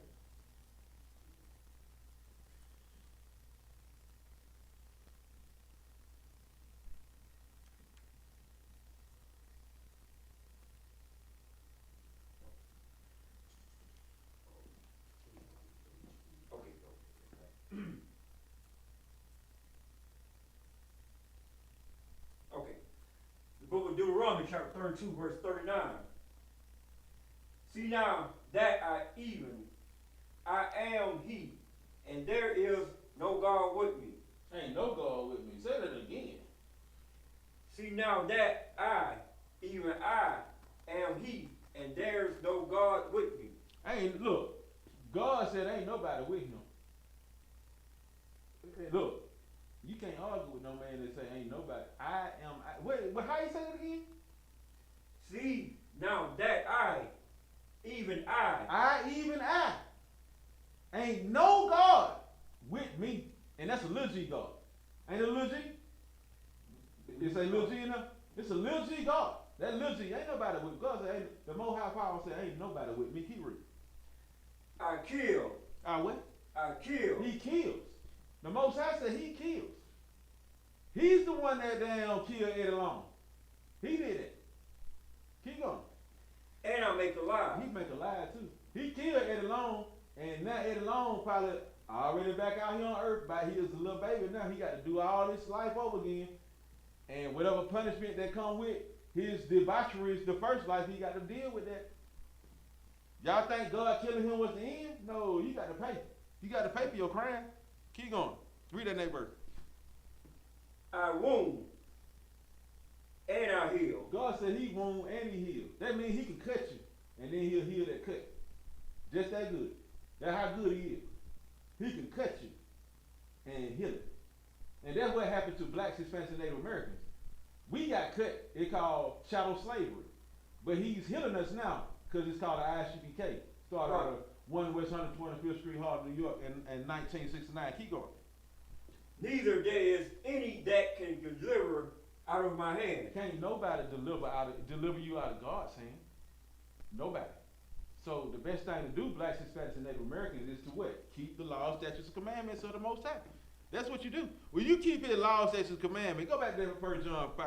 Book of Deuteronomy chapter 32 verse 39. See now that I am he, and there is no God with me. Ain't no God with me. Say that again. See now that I am he, and there's no God with me. Look, God said ain't nobody with him. Look, you can't argue with no man that say ain't nobody. Wait, how you say that again? See now that I ain't no God with me. And that's a little G God. Ain't it a little G? It's a little G enough? It's a little G God. That little G ain't nobody with God. The Most High Power said ain't nobody with me. Keep reading. I kill. I what? I kill. He kills. The Most High said he kills. He's the one that damn killed Eddie Long. He did it. Keep going. And I make alive. He make alive too. He killed Eddie Long, and now Eddie Long probably already back out here on earth, but he is a little baby now. He got to do all this life over again. And whatever punishment that come with his debauchery is the first life, he got to deal with that. Y'all think God killing him was the end? No, you got to pay. You got to pay for your crime. Keep going. Read that next verse. I wound and I heal. God said he wound and he healed. That means he can cut you, and then he'll heal that cut. Just that good. That's how good he is. He can cut you and heal it. And that's what happened to blacks, Hispanics, and Native Americans. We got cut. It's called chattel slavery. But he's healing us now because it's called the I.S.U.P.K. Started out of 1 West 125th Street, Harlem, New York in 1969. Keep going. Neither there is any that can deliver out of my hand. Can't nobody deliver you out of God's hand. Nobody. So the best thing to do, blacks, Hispanics, and Native Americans, is to what? Keep the laws, statutes, and commandments of the Most High. That's what you do. When you keep his laws, statutes, and commandments, go back there to 1 John 5.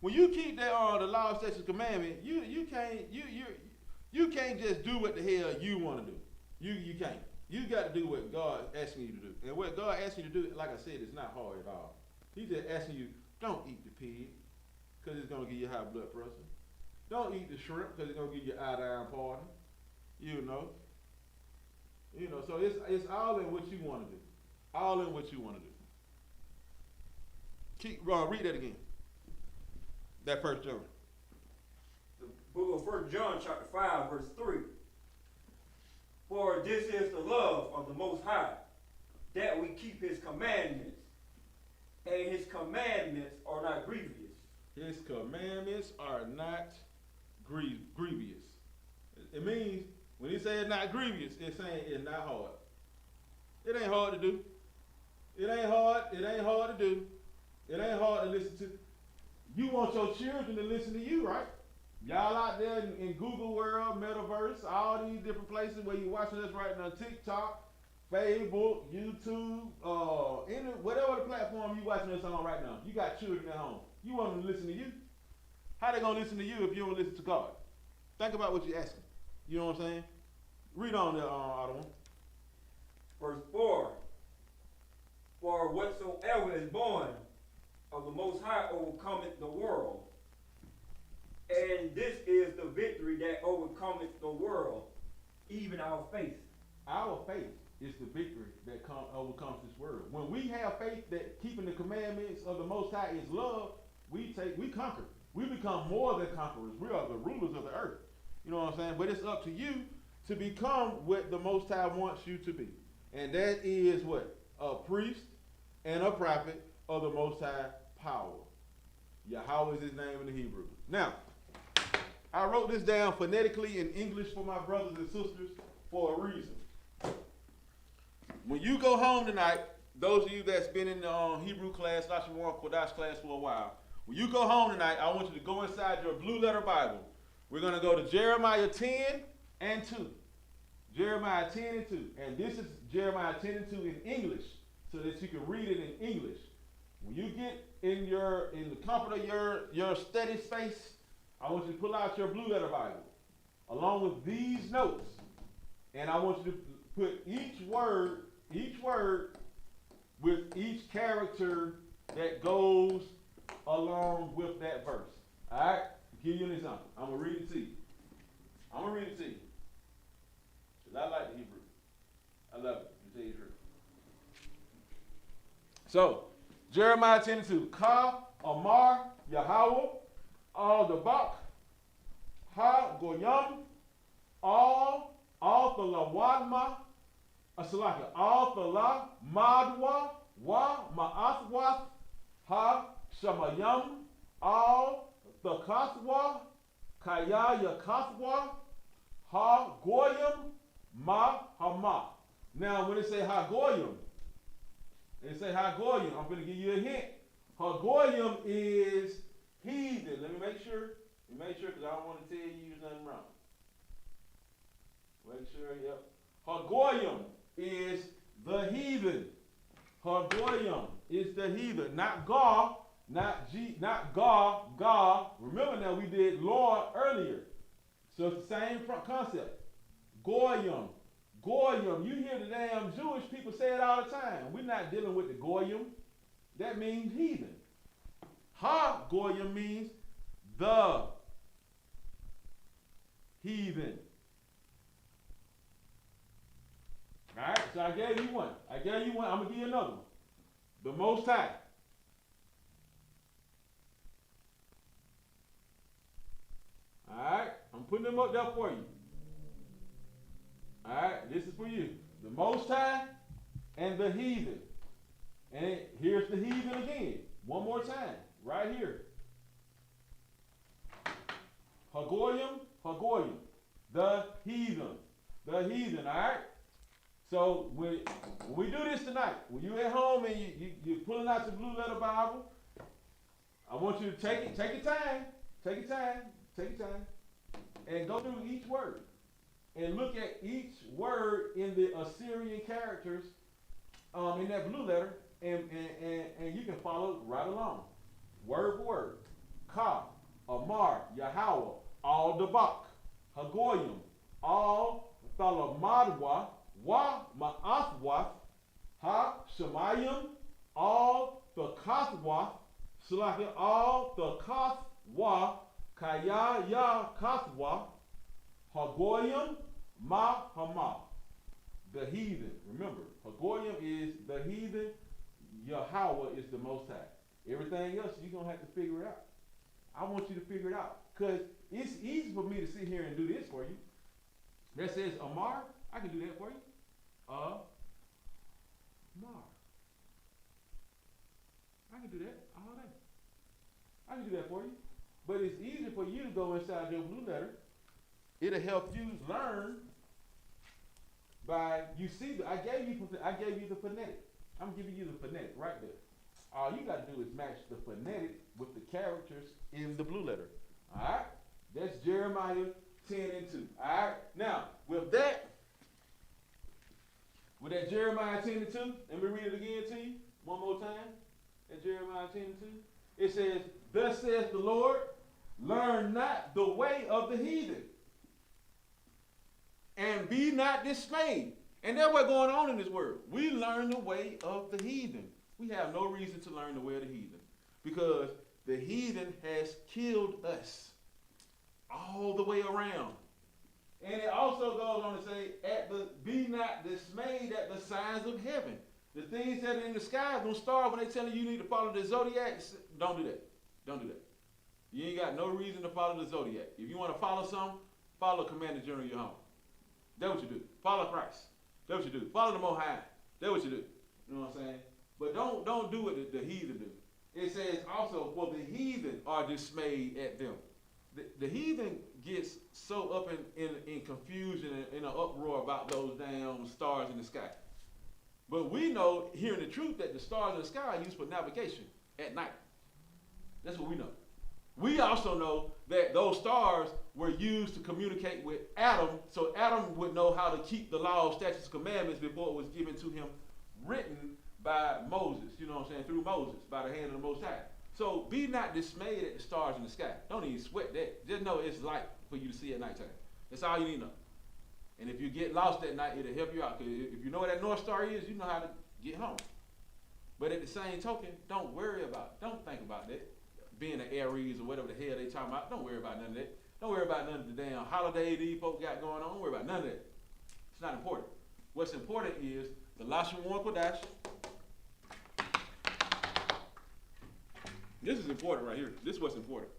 When you keep that the laws, statutes, and commandments, you can't just do what the hell you want to do. You can't. You got to do what God asking you to do. And what God asking you to do, like I said, is not hard at all. He's just asking you, don't eat the pig, because it's going to give you high blood pressure. Don't eat the shrimp, because it's going to give you iodine poisoning. You know, so it's all in what you want to do. All in what you want to do. Keep read that again. That 1 John. The book of 1 John chapter 5 verse 3. For this is the love of the Most High, that we keep his commandments, and his commandments are not grievous. His commandments are not grievous. It means, when he says not grievous, it's saying it's not hard. It ain't hard to do. It ain't hard to do. It ain't hard to listen to. You want your children to listen to you, right? Y'all out there in Google World, Metaverse, all these different places where you're watching us right now, Tik Tok, Facebook, YouTube, whatever the platform you watching us on right now. You got children at home. You want them to listen to you. How they gonna listen to you if you don't listen to God? Think about what you're asking. You know what I'm saying? Read on there, other one. Verse 4. For whatsoever is born of the Most High overcometh the world. And this is the victory that overcometh the world, even our faith. Our faith is the victory that overcomes this world. When we have faith that keeping the commandments of the Most High is love, we conquer. We become more than conquerors. We are the rulers of the earth. You know what I'm saying? But it's up to you to become what the Most High wants you to be. And that is what? A priest and a prophet of the Most High power. Yahweh is his name in the Hebrew. Now, I wrote this down phonetically in English for my brothers and sisters for a reason. When you go home tonight, those of you that's been in the Hebrew class, Lashawa, Qadash class for a while, when you go home tonight, I want you to go inside your blue letter Bible. We're going to go to Jeremiah 10 and 2. Jeremiah 10 and 2. And this is Jeremiah 10 and 2 in English, so that you can read it in English. When you get in the comfort of your study space, I want you to pull out your blue letter Bible, along with these notes. And I want you to put each word with each character that goes along with that verse. All right? Give you an example. I'm going to read it to you. Because I like the Hebrew. I love it. To tell you the truth. So, Jeremiah 10 and 2. Ka, Amar, Yahweh, Al Dabak, Ha Goyam, Al Thalawadma, Asalaka, Al Thala Madwa, Wa Ma'athwath, Ha Shamayam, Al Thakathwa, Kaya Yakathwa, Ha Goyam, Ma Hama. Now, when they say Ha Goyam, I'm going to give you a hint. Ha Goyam is heathen. Let me make sure, because I don't want to tell you nothing wrong. Make sure, yep. Ha Goyam is the heathen. Ha Goyam is the heathen. Not God, not God. Remember now, we did Lord earlier. So it's the same concept. Goyam. You hear the damn Jewish people say it all the time. We're not dealing with the Goyim. That means heathen. Ha Goyim means the heathen. All right, so I gave you one. I'm going to give you another one. The Most High. Alright, I'm putting them up there for you. Alright, this is for you. The Most High and the heathen. And here's the heathen again. One more time. Right here. Hagoyim, Hagoyim. The heathen. The heathen, alright? So when we do this tonight, when you're at home and you're pulling out your blue letter Bible, I want you to take your time, and go through each word. And look at each word in the Assyrian characters in that blue letter, and you can follow right along. Word for word. Ka, Amar, Yahweh, all Dabak, Hagoyim, all Thalamadwa, Wa Ma'athwa, Ha Shemayim, all Thakathwa, Salaki, all Thakathwa, Kaya Ya Kathwa, Hagoyim, Ma Hama. The heathen. Remember, Hagoyim is the heathen, Yahweh is the Most High. Everything else you're going to have to figure it out. I want you to figure it out. Because it's easy for me to sit here and do this for you. That says Amar, I can do that for you. Amar. I can do that all day. I can do that for you. But it's easy for you to go inside your blue letter. It'll help you learn by, you see, I gave you the phonetic. I'm giving you the phonetic right there. All you got to do is match the phonetic with the characters in the blue letter. All right? That's Jeremiah 10 and 2. All right? Now, with that Jeremiah 10 and 2, let me read it again to you one more time. At Jeremiah 10 and 2. It says, thus saith the Lord, learn not the way of the heathen, and be not dismayed. And that's what's going on in this word. We learn the way of the heathen. We have no reason to learn the way of the heathen, because the heathen has killed us all the way around. And it also goes on to say, be not dismayed at the signs of heaven. The things that are in the sky don't starve when they tell you need to follow the zodiac. Don't do that. Don't do that. You ain't got no reason to follow the zodiac. If you want to follow something, follow Commander General Yahanna. That's what you do. Follow Christ. That's what you do. Follow the Most High. That's what you do. You know what I'm saying? But don't do what the heathen do. It says also, for the heathen are dismayed at them. The heathen gets so up in confusion and in an uproar about those damn stars in the sky. But we know, hearing the truth, that the stars in the sky are used for navigation at night. That's what we know. We also know that those stars were used to communicate with Adam, so Adam would know how to keep the law, statutes, commandments before it was given to him, written by Moses, you know what I'm saying, through Moses, by the hand of the Most High. So be not dismayed at the stars in the sky. Don't even sweat that. Just know it's light for you to see at nighttime. That's all you need to know. And if you get lost at night, it'll help you out. Because if you know where that North Star is, you know how to get home. But at the same token, don't worry about it. Don't think about that. Being an Aries or whatever the hell they talking about, don't worry about none of that. Don't worry about none of the damn holiday these folks got going on. Don't worry about none of that. It's not important. What's important is the Lashawa Qadash. This is important right here. This is what's important.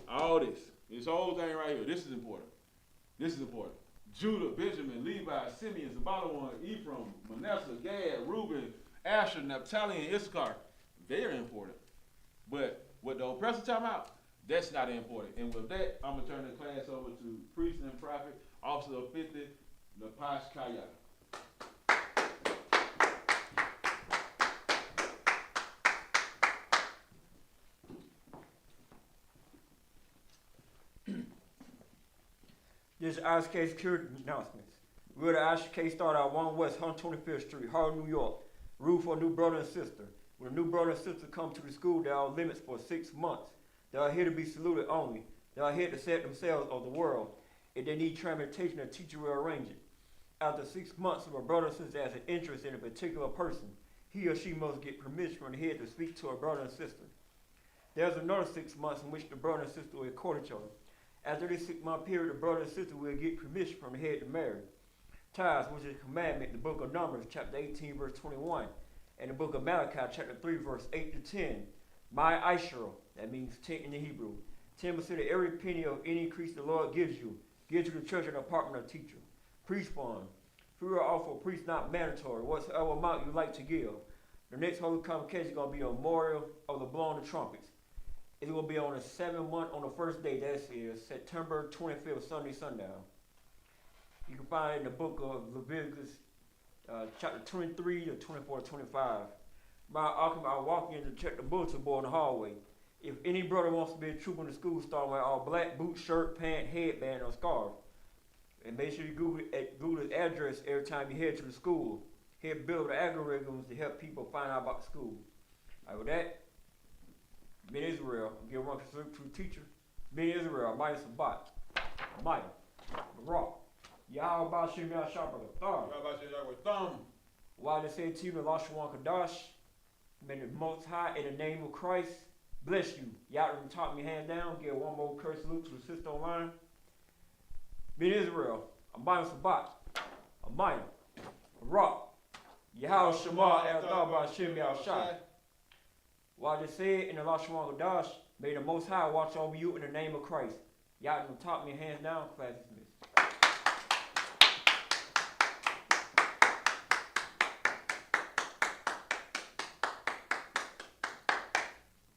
All this whole thing right here, this is important. This is important. Judah, Benjamin, Levi, Simeon, Zabalawan, Ephraim, Manasseh, Gad, Reuben, Asher, Naphtali, and Issachar, they are important. But what the oppressor talking about, that's not important. And with that, I'm going to turn the class over to priest and prophet, officer of 50, Napash Kaya. This is I.S.U.P.K. security announcements. We're the I.S.U.P.K. start at 1 West 125th Street, Harlem, New York. Rule for a new brother and sister. When a new brother and sister come to the school, there are limits for 6 months. They are here to be saluted only. They are here to set themselves of the world. If they need transportation, a teacher will arrange it. After 6 months, if a brother and sister has an interest in a particular person, he or she must get permission from the head to speak to a brother and sister. There's another 6 months in which the brother and sister will court each other. After this 6 month period, the brother and sister will get permission from the head to marry. Tithes, which is a commandment, the book of Numbers, chapter 18, verse 21. And the book of Malachi, chapter 3, verse 8 to 10. My I.S.U.P.K, that means 10 in the Hebrew. 10% of every penny of any increase the Lord gives you. Give to the church and apartment of teacher. Priest fund. Free or offer priest not mandatory. Whatsoever amount you like to give. The next holy convocation is going to be a memorial of the blowing of trumpets. It's going to be on the 7th month on the first day. That is September 25th, Sunday, sundown. You can find it in the book of Leviticus, chapter 23 to 24 to 25. I walk in to check the bulletin board in the hallway. If any brother wants to be a trooper in the school, start wearing all black, boot, shirt, pant, headband, or scarf. And make sure you Google his address every time you head to the school. He'll build the algorithms to help people find out about the school. All right, with that, Ben Israel, give one to the teacher. Ben Israel, minus a bot. Maya, Rock. Yahweh Shem Yahshua. Why they say to you, Lashawa Qadash, may the Most High in the name of Christ bless you. Y'all taught me hands down. Give one more curse salute to the sister online. Ben Israel, Amaya Sabat, Amaya, Rock, Yahweh Shema El Shem Yahshua. Why they say in the Lashawa Qadash, may the Most High watch over you in the name of Christ. Y'all taught me hands down, class dismissed.